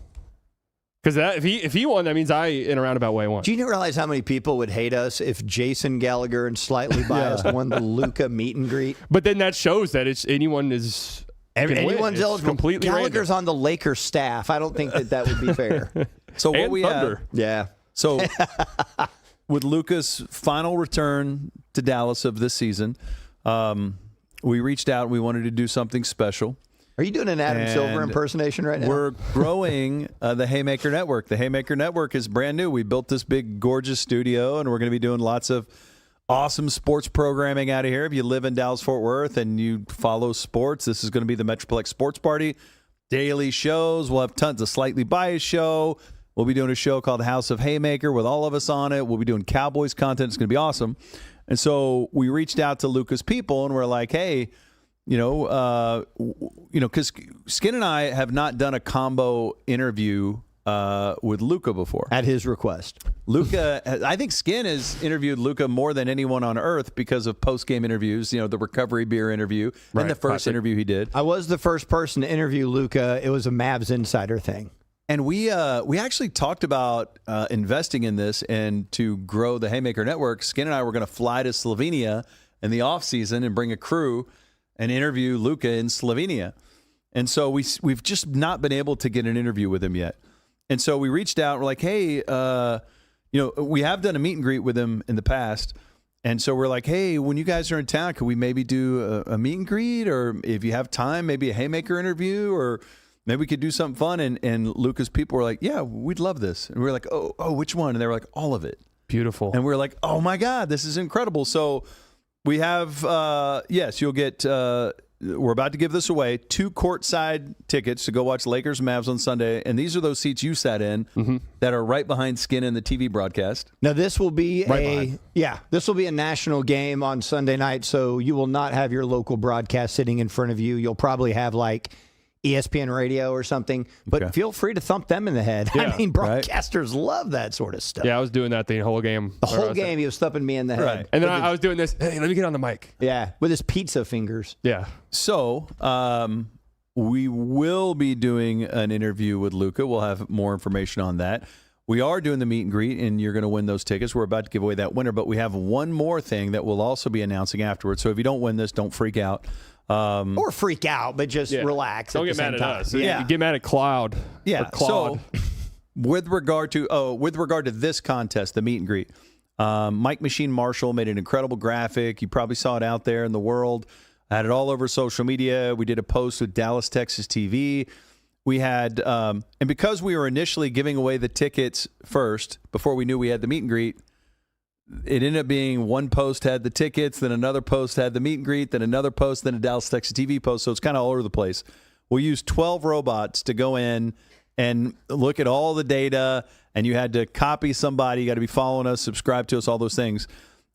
Because if he won, that means I, in a roundabout way, won. Do you realize how many people would hate us if Jason Gallagher and Slightly Biased won the Luka meet and greet? But then that shows that anyone is Anyone's eligible. Completely Gallagher's on the Lakers staff. I don't think that would be fair. So what and we Thunder. have. Yeah. So with Luka's final return to Dallas of this season, we reached out and we wanted to do something special. Are you doing an Adam Silver And impersonation right now? We're growing the Haymaker Network. The Haymaker Network is brand new. We built this big, gorgeous studio, and we're going to be doing lots of awesome sports programming out of here. If you live in Dallas-Fort Worth and you follow sports, this is going to be the Metroplex Sports Party. Daily shows. We'll have tons of Slightly Biased show. We'll be doing a show called House of Haymaker with all of us on it. We'll be doing Cowboys content. It's going to be awesome. And so we reached out to Luka's people, and we're like, hey, because Skin and I have not done a combo interview with Luka before. At his request. Luka, I think Skin has interviewed Luka more than anyone on earth because of post-game interviews, the recovery beer interview and the first interview he did. I was the first person to interview Luka. It was a Mavs insider thing. And we actually talked about investing in this and to grow the Haymaker Network. Skin and I were going to fly to Slovenia in the offseason and bring a crew and interview Luka in Slovenia. And so we've just not been able to get an interview with him yet. And so we reached out. We're like, hey, we have done a meet and greet with him in the past. And so we're like, hey, when you guys are in town, could we maybe do a meet and greet? Or if you have time, maybe a Haymaker interview, or maybe we could do something fun. And Luka's people were like, yeah, we'd love this. And we were like, oh, which one? And they were like, all of it. Beautiful. And we were like, oh my God, this is incredible. So we have, yes, you'll get, we're about to give this away, 2 courtside tickets to go watch Lakers Mavs on Sunday. And these are those seats you sat in that are right behind Skin in the TV broadcast. Now, this will be this will be a national game on Sunday night. So you will not have your local broadcast sitting in front of you. You'll probably have like ESPN radio or something, but feel free to thump them in the head. Yeah, I mean, broadcasters love that sort of stuff. Yeah, I was doing that the whole game. The whole game, he was thumping me in the head. Right. And then I was doing this. Hey, let me get on the mic. Yeah, with his pizza fingers. Yeah. So we will be doing an interview with Luka. We'll have more information on that. We are doing the meet and greet, and you're going to win those tickets. We're about to give away that winner, but we have one more thing that we'll also be announcing afterwards. So if you don't win this, don't freak out. Or freak out, but just relax. Don't at get the mad same at time. us. Yeah. Get mad at Cloud. Yeah. Or Claude. So with regard to this contest, the meet and greet, Mike Machine Marshall made an incredible graphic. You probably saw it out there in the world. I had it all over social media. We did a post with Dallas, Texas TV. We had, and because we were initially giving away the tickets first, before we knew we had the meet and greet, it ended up being one post had the tickets, then another post had the meet and greet, then another post, then a Dallas, Texas TV post. So it's kind of all over the place. We used 12 robots to go in and look at all the data, and you had to copy somebody. You got to be following us, subscribe to us, all those things.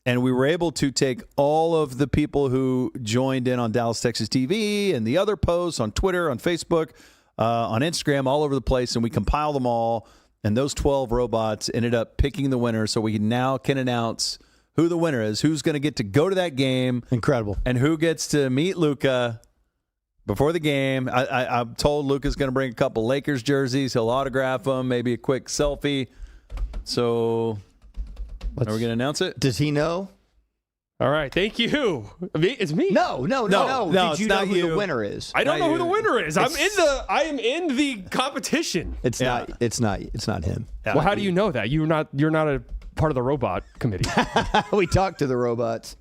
And we were able to take all of the people who joined in on Dallas, Texas TV and the other posts on Twitter, on Facebook, on Instagram, all over the place, and we compiled them all. And those 12 robots ended up picking the winner, so we now can announce who the winner is, who's going to get to go to that game. Incredible. And who gets to meet Luka before the game. I'm told Luka's going to bring a couple Lakers jerseys. He'll autograph them, maybe a quick selfie. So are we going to announce it? Does he know? All right, thank you. It's me. No. No, Did you it's know not who you. the winner is? I don't Not know who the you. winner is. I am in the competition. It's not him. Well, how do you know that? You're not a part of the robot committee. We talked to the robots.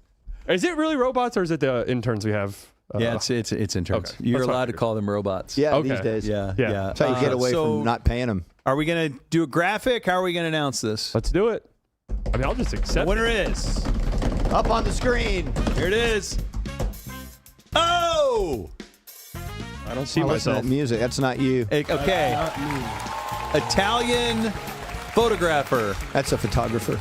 Is it really robots or is it the interns we have? Yeah, it's interns. Okay. You're That's allowed fine. to call them robots. Yeah, Okay. these days. Yeah. Yeah. That's how you get away so from not paying them. Are we going to do a graphic? How are we going to announce this? Let's do it. I mean, I'll just The accept winner it. is. Up on the screen. Here it is. Oh! I don't see Oh, listen to myself. that music. That's not you. Okay. Italian photographer. That's a photographer.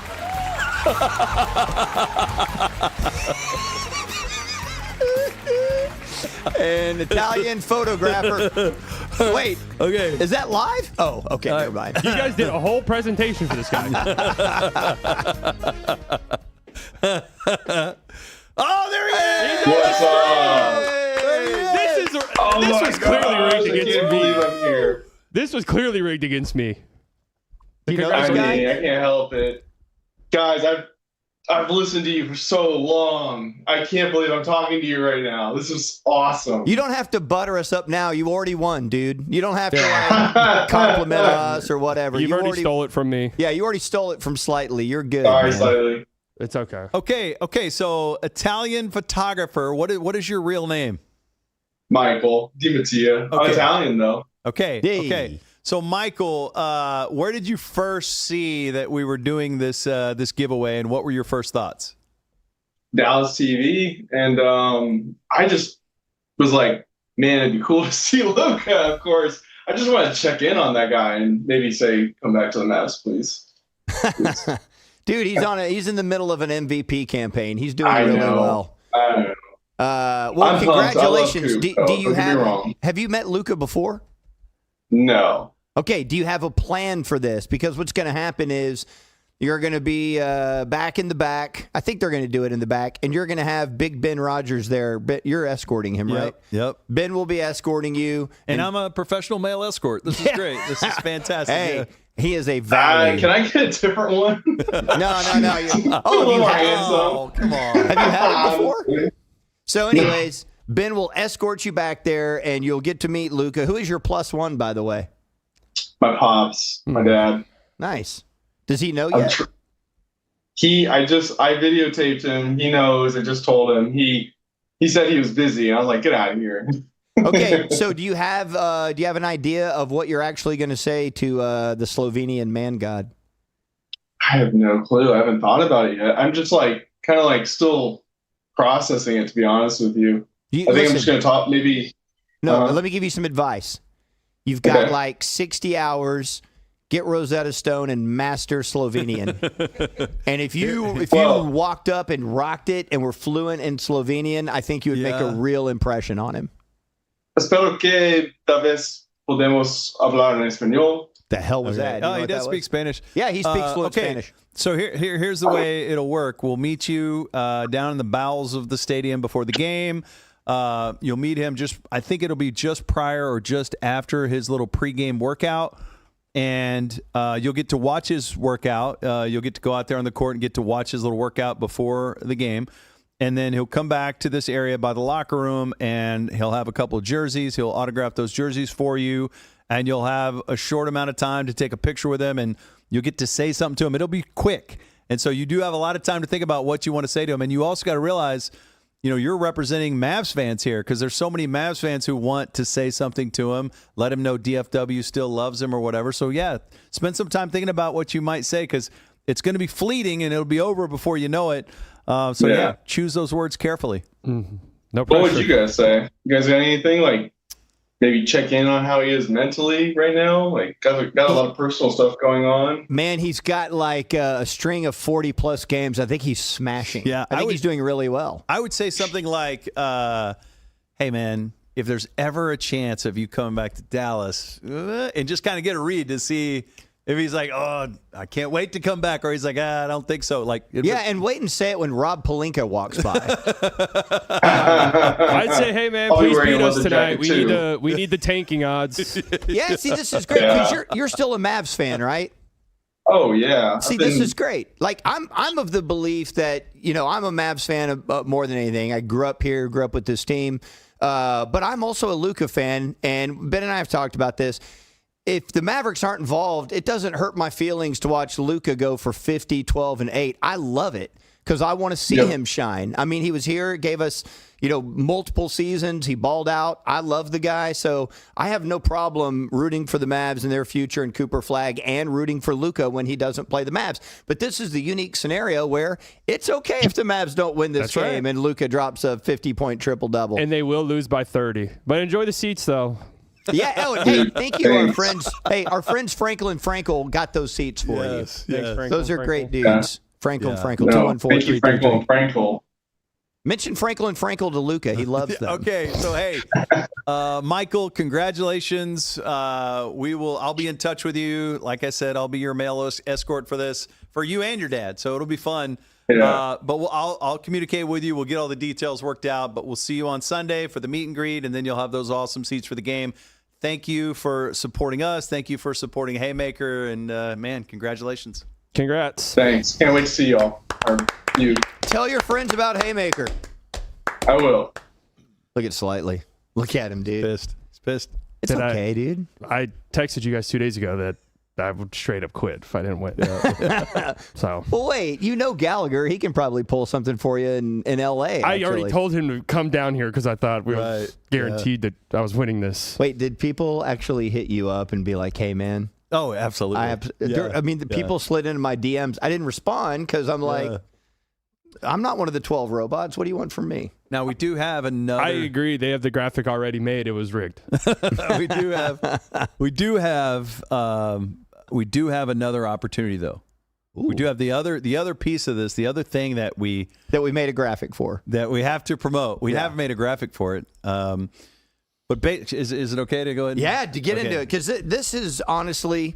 An Italian photographer. Wait. Okay. Is that live? Oh, okay. Never mind. You guys did a whole presentation for this guy. Oh, there he is! What's up? This was clearly rigged I against can't believe me. I'm here. This was clearly rigged against me. You know I this mean, guy? I can't help it. Guys, I've listened to you for so long. I can't believe I'm talking to you right now. This is awesome. You don't have to butter us up now. You already won, dude. You don't have to like, compliment us or whatever. You've You already stole it from me. Yeah, you already stole it from Slightly. You're good. Sorry, man. slightly. It's okay. Okay. So Italian photographer. What is your real name? Michael DiMattia. I'm Okay. Italian, though. Okay. Hey. Okay. So Michael, where did you first see that we were doing this this giveaway, and what were your first thoughts? Dallas TV. And I just was like, man, it'd be cool to see Luka, of course. I just want to check in on that guy and maybe say, come back to the Mavs, please. Dude, he's in the middle of an MVP campaign. He's doing I really know. well. I don't know. Well, I'm pumped. I love congratulations. Coop, Do though. you Don't get me have wrong. you met Luka before? No. Okay, do you have a plan for this? Because what's going to happen is you're going to be back in the back. I think they're going to do it in the back, and you're going to have Big Ben Rogers there. You're escorting him, right? Yep. Ben will be escorting you. And I'm a professional male escort. This is great. This is fantastic. Hey, Yeah. he is a value. Can I get a different one? No. A Oh, little you more have, handsome. Oh, come on. have you had it before? So, anyways, Ben will escort you back there, and you'll get to meet Luka. Who is your plus one, by the way? My pops, my dad. Nice. Does he know I'm yet? tr- I videotaped him. He knows. I just told him. He said he was busy. And I was like, get out of here. Okay, so do you have an idea of what you're actually going to say to the Slovenian man god? I have no clue. I haven't thought about it yet. I'm just like kind of like still processing it, to be honest with you. I think I'm just going to talk maybe. No, let me give you some advice. You've got Okay. like 60 hours. Get Rosetta Stone and master Slovenian. And if you walked up and rocked it and were fluent in Slovenian, I think you would make a real impression on him. Espero que tal vez podemos hablar en español. The hell was that? You know Oh, he what does that speak was? Spanish. Yeah, he speaks fluent okay. Spanish. So here's the way it'll work. We'll meet you down in the bowels of the stadium before the game. You'll meet him I think it'll be just prior or just after his little pregame workout. And you'll get to watch his workout. You'll get to go out there on the court and get to watch his little workout before the game. and then he'll come back to this area by the locker room, and he'll have a couple of jerseys. He'll autograph those jerseys for you, and you'll have a short amount of time to take a picture with him, and you'll get to say something to him. It'll be quick, and so you do have a lot of time to think about what you want to say to him, and you also got to realize, you're representing Mavs fans here because there's so many Mavs fans who want to say something to him, let him know DFW still loves him or whatever. So, yeah, spend some time thinking about what you might say because it's going to be fleeting and it'll be over before you know it. So, choose those words carefully. Mm-hmm. No pressure. What would you guys say? You guys got anything like maybe check in on how he is mentally right now? Like, got a lot of personal stuff going on. Man, he's got like a string of 40-plus games. I think he's smashing. Yeah, I think he's doing really well. I would say something like, hey, man, if there's ever a chance of you coming back to Dallas, and just kind of get a read to see if he's like, oh, I can't wait to come back, or he's like, I don't think so. And wait and say it when Rob Pelinka walks by. I'd say, hey man, please beat us tonight. We need the tanking odds. Yeah, see, this is great because you're still a Mavs fan, right? Oh yeah. See, this is great. Like I'm of the belief that I'm a Mavs fan more than anything. I grew up here, grew up with this team, but I'm also a Luka fan, and Ben and I have talked about this. If the Mavericks aren't involved, it doesn't hurt my feelings to watch Luka go for 50, 12, and 8. I love it because I want to see him shine. I mean, he was here, gave us, multiple seasons. He balled out. I love the guy. So I have no problem rooting for the Mavs and their future and Cooper Flag and rooting for Luka when he doesn't play the Mavs. But this is the unique scenario where it's okay if the Mavs don't win this game and Luka drops a 50-point triple-double. And they will lose by 30. But enjoy the seats, though. Yeah, Ellen, hey, thank you, our friends. Hey, our friends Frankel and Frankel got those seats for you. Thanks, Frankel, those are great dudes. Frankel and Frankel, no, 214-333. Frankel and Frankel. Mention Frankel and Frankel to Luka. He loves them. Okay, so hey, Michael, congratulations. I'll be in touch with you. Like I said, I'll be your mail escort for this, for you and your dad. So it'll be fun. Yeah. But I'll communicate with you. We'll get all the details worked out. But we'll see you on Sunday for the meet and greet, and then you'll have those awesome seats for the game. Thank you for supporting us. Thank you for supporting Haymaker. And, man, congratulations. Congrats. Thanks. Can't wait to see y'all. Or you. Tell your friends about Haymaker. I will. Look at Slightly. Look at him, dude. He's pissed. It's okay, dude. I texted you guys 2 days ago that I would straight up quit if I didn't win. So. Well, wait. Gallagher. He can probably pull something for you in L.A. I already told him to come down here because I thought we were guaranteed that I was winning this. Wait, did people actually hit you up and be like, hey, man? Oh, absolutely. People slid into my DMs. I didn't respond because I'm like, I'm not one of the 12 robots. What do you want from me? Now, we do have another. I agree. They have the graphic already made. It was rigged. We do have another opportunity, though. Ooh. We do have the other piece of this, the other thing that we made a graphic for, that we have to promote. We have made a graphic for it. But is it okay to go ahead? To get into it, because this is honestly,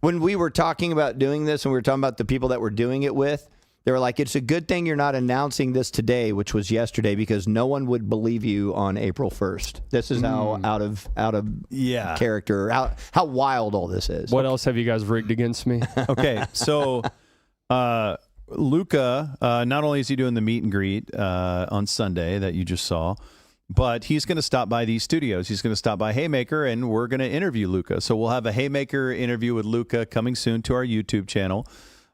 when we were talking about doing this and we were talking about the people that we're doing it with, they were like, it's a good thing you're not announcing this today, which was yesterday, because no one would believe you on April 1st. This is how out of character, how wild all this is. What else have you guys rigged against me? Okay, so Luka, not only is he doing the meet and greet on Sunday that you just saw, but he's going to stop by these studios. He's going to stop by Haymaker, and we're going to interview Luka. So we'll have a Haymaker interview with Luka coming soon to our YouTube channel.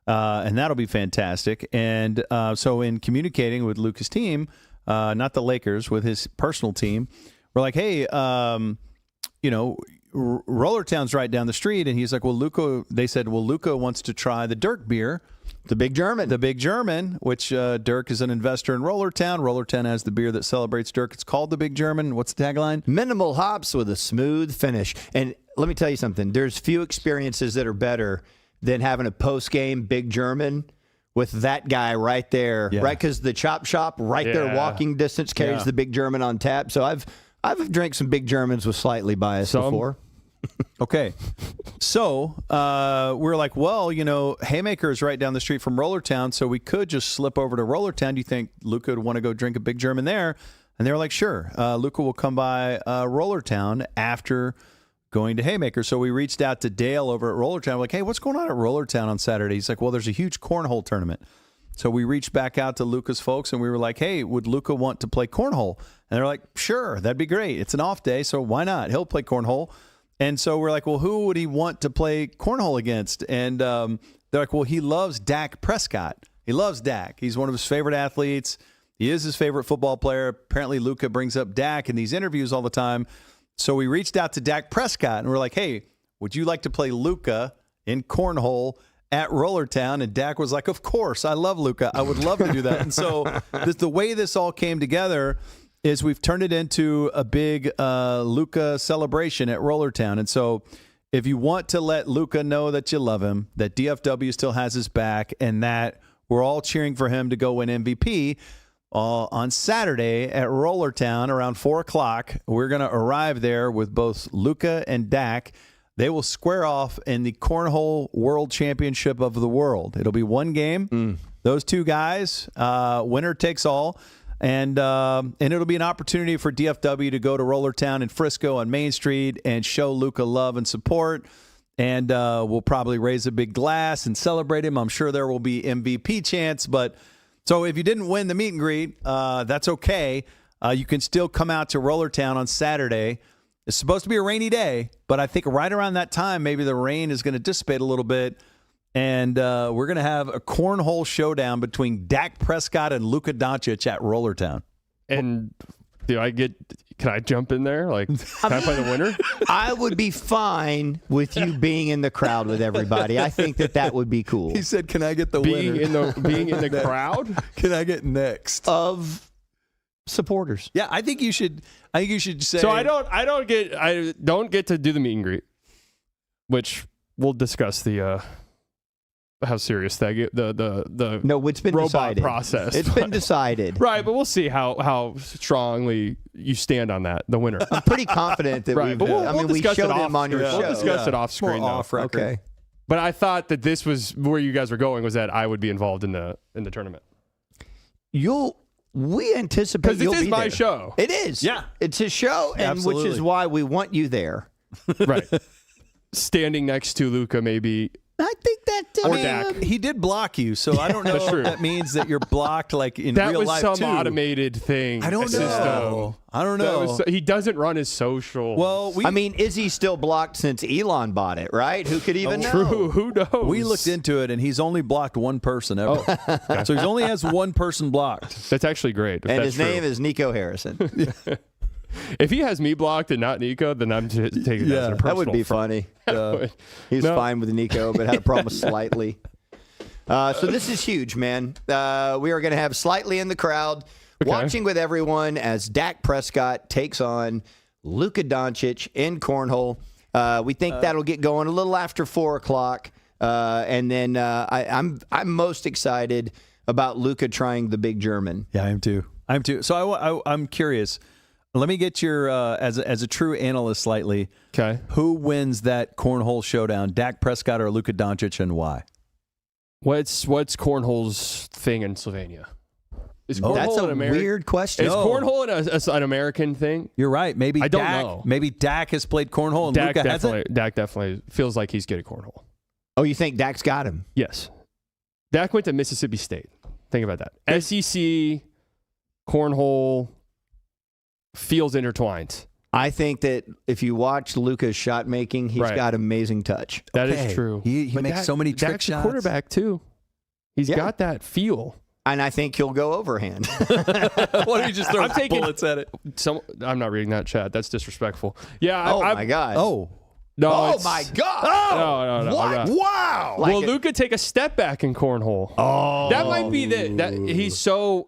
And that'll be fantastic. And so in communicating with Luka's team, not the Lakers, with his personal team, we're like, hey, Rollertown's right down the street. And he's like, well, Luka wants to try the Dirk beer. The Big German, which Dirk is an investor in Rollertown. Rollertown has the beer that celebrates Dirk. It's called the Big German. What's the tagline? Minimal hops with a smooth finish. And let me tell you something. There's few experiences that are better than having a post-game Big German with that guy right there, right? Because the chop shop right there, walking distance, carries the Big German on tap. So I've drank some Big Germans with slightly bias before. Okay. So we're like, well, Haymaker is right down the street from Rollertown, so we could just slip over to Rollertown. Do you think Luka would want to go drink a Big German there? And they were like, sure. Luka will come by Rollertown after going to Haymaker. So we reached out to Dale over at Rollertown. We're like, hey, what's going on at Rollertown on Saturday? He's like, well, there's a huge cornhole tournament. So we reached back out to Luka's folks and we were like, hey, would Luka want to play cornhole? And they're like, sure, that'd be great. It's an off day, so why not? He'll play cornhole. And so we're like, well, who would he want to play cornhole against? And they're like, well, he loves Dak Prescott. He loves Dak. He's one of his favorite athletes. He is his favorite football player. Apparently, Luka brings up Dak in these interviews all the time. So we reached out to Dak Prescott, and we're like, hey, would you like to play Luka in cornhole at Rollertown? And Dak was like, of course. I love Luka. I would love to do that. And so the way this all came together is we've turned it into a big Luka celebration at Rollertown. And so if you want to let Luka know that you love him, that DFW still has his back, and that we're all cheering for him to go win MVP, on Saturday at Rollertown around 4 o'clock, we're going to arrive there with both Luka and Dak. They will square off in the Cornhole World Championship of the World. It'll be one game. Those two guys, winner takes all. And it'll be an opportunity for DFW to go to Rollertown in Frisco on Main Street and show Luka love and support. And we'll probably raise a big glass and celebrate him. I'm sure there will be MVP chants. But so if you didn't win the meet and greet, that's okay. You can still come out to Rollertown on Saturday. It's supposed to be a rainy day, but I think right around that time, maybe the rain is going to dissipate a little bit. And we're going to have a cornhole showdown between Dak Prescott and Luka Doncic at Rollertown. And can I jump in there? Like, can I play the winner? I would be fine with you being in the crowd with everybody. I think that would be cool. He said, "Can I get the winner?" Being in the crowd? Can I get next Of supporters. Yeah, I think you should say. So I don't get to do the meet and greet, which we'll discuss the how serious that the no, it's been robot decided. process. It's been decided. Right, but we'll see how strongly you stand on that. The winner. I'm pretty confident that Right, but we'll we discuss showed it him off- on your yeah. show. We'll discuss it off screen. More though. off record. Okay. But I thought that this was where you guys were going, was that I would be involved in the tournament. We anticipate Because you'll this is be my there. show. It is. Yeah. It's his show, and Absolutely. which is why we want you there. Right. Standing next to Luka, maybe. I think that Or Dak. He did block you, so I don't know That's if true. that means that you're blocked like in That real was life some too. automated thing. I don't system. know. I don't That know. was, he doesn't run his social. Well, I mean, is he still blocked since Elon bought it, right? Who could even know? true. Who knows? we looked into it, and he's only blocked one person ever. So he only has one person blocked. That's actually great. if And that's his name true. is Nico Harrison. If he has me blocked and not Nico, then I'm just taking that as a personal That would be affront. funny. He was No. fine with Nico, but had a problem slightly. So this is huge, man. We are going to have Slightly in the crowd, watching with everyone as Dak Prescott takes on Luka Doncic in cornhole. We think that'll get going a little after 4 o'clock, and then I'm most excited about Luka trying the big German. Yeah, I am too. So I'm curious. Let me get your as a true analyst slightly. Okay. Who wins that cornhole showdown? Dak Prescott or Luka Doncic, and why? What's cornhole's thing in Slovenia? Is cornhole That's a an weird question. Is cornhole an American thing? You're right. Maybe I don't Dak, know. Maybe Dak has played cornhole and Dak Luka hasn't. definitely feels like he's good at cornhole. Oh, you think Dak's got him? Yes. Dak went to Mississippi State. Think about that. SEC, cornhole, feels intertwined. I think that if you watch Luka's shot making, he's Right. got amazing touch. That is Okay. true. He But makes so many trick Dak's a shots. quarterback, too. He's Yeah. got that feel. And I think he'll go overhand. Why don't you just throw I'm taking- bullets at it? I'm not reading that chat. That's disrespectful. Yeah. Oh, my God. Oh, No, Oh, it's- my God. No. What? Wow. Will Luka take a step back in cornhole? Oh. That might be that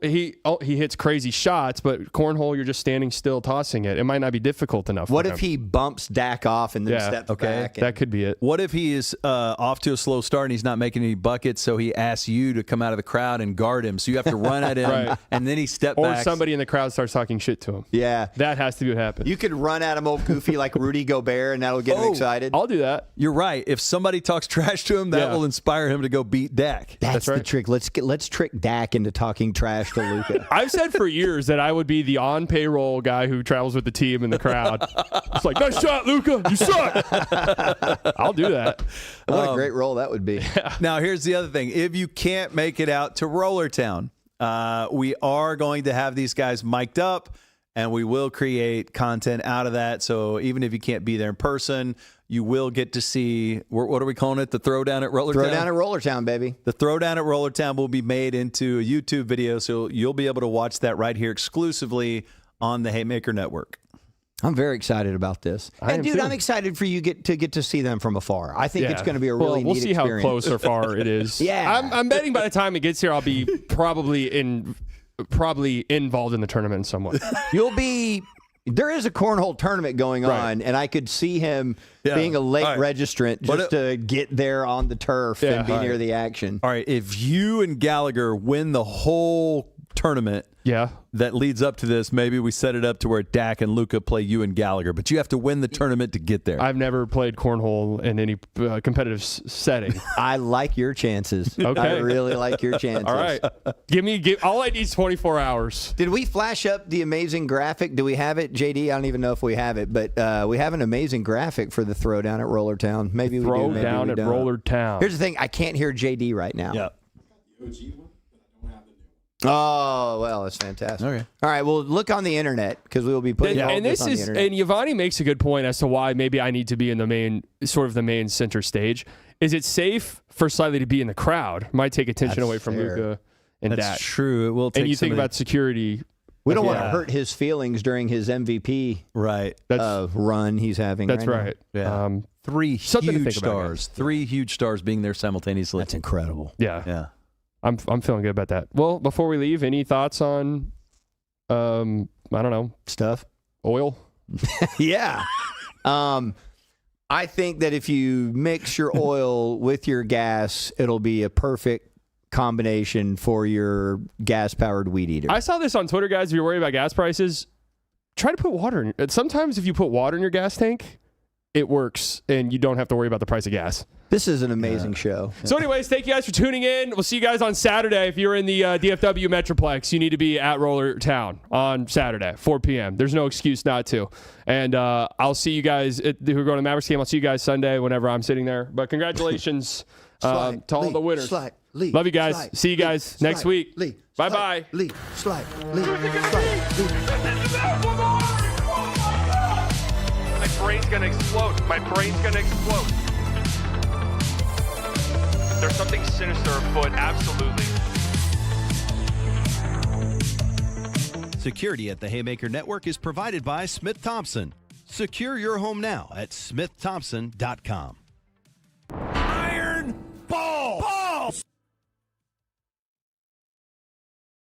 he hits crazy shots, but cornhole, you're just standing still tossing it. It might not be difficult enough. What for if him. he bumps Dak off and then Yeah, steps okay. back? That could be it. what if he is off to a slow start and he's not making any buckets, so he asks you to come out of the crowd and guard him, so you have to run at him, Right. and then he step Or back. somebody in the crowd starts talking shit to him. Yeah. That has to be what happens. You could run at him old goofy like Rudy Gobert, and that'll get him excited. I'll do that. You're right. If somebody talks trash to him, that will inspire him to go beat Dak. That's right. the trick. Let's trick Dak into talking trash to Luka. I've said for years that I would be the on payroll guy who travels with the team in the crowd. It's like, nice shot, Luka. You suck. I'll do that. What a great role that would be. Now, here's the other thing. If you can't make it out to Roller Town, we are going to have these guys mic'd up, and we will create content out of that. So even if you can't be there in person, you will get to see, what are we calling it? The Throwdown at Roller Town? Throwdown at Roller Town, baby. The Throwdown at Roller Town will be made into a YouTube video, so you'll be able to watch that right here exclusively on the Haymaker Network. I'm very excited about this. And, dude, I'm excited for you to get to see them from afar. I think it's going to be a really neat experience. We'll see how close or far it is. Yeah. I'm betting by the time it gets here, I'll be probably involved in the tournament in some way. There is a cornhole tournament going on, and I could see him being a late registrant just to get there on the turf and be near the action. All right, if you and Gallagher win the whole tournament that leads up to this, maybe we set it up to where Dak and Luka play you and Gallagher, but you have to win the tournament to get there. I've never played cornhole in any competitive setting. I like your chances. Okay. I really like your chances. All right. All I need is 24 hours. Did we flash up the amazing graphic? Do we have it, JD? I don't even know if we have it, but we have an amazing graphic for the Throwdown at Roller Town. Maybe we do. Maybe Throwdown at Roller Town. Here's the thing. I can't hear JD right now. Yeah. Oh, well, that's fantastic. Okay. All right, well, look on the internet because we will be putting all this on the internet. And Yvonne makes a good point as to why maybe I need to be in the main center stage. Is it safe for Slightly to be in the crowd? Might take attention away from Luka and Dak. That's true. It will take and you think about security. We don't want to hurt his feelings during his MVP run he's having. That's right. Yeah. Three huge stars. 3 huge stars being there simultaneously. That's incredible. Yeah. I'm feeling good about that. Well, before we leave, any thoughts on, I don't know, stuff? Oil? Yeah. I think that if you mix your oil with your gas, it'll be a perfect combination for your gas-powered weed eater. I saw this on Twitter, guys. If you're worried about gas prices, try to put water in it. Sometimes if you put water in your gas tank, it works, and you don't have to worry about the price of gas. This is an amazing show. So anyways, thank you guys for tuning in. We'll see you guys on Saturday. If you're in the DFW Metroplex, you need to be at Roller Town on Saturday, 4 p.m. There's no excuse not to. And I'll see you guys who are going to the Mavericks game. I'll see you guys Sunday whenever I'm sitting there. But congratulations to all the winners. Love you guys. See you guys next week. Bye-bye. My brain's gonna explode. There's something sinister afoot, absolutely. Security at the Haymaker Network is provided by Smith Thompson. Secure your home now at smiththompson.com.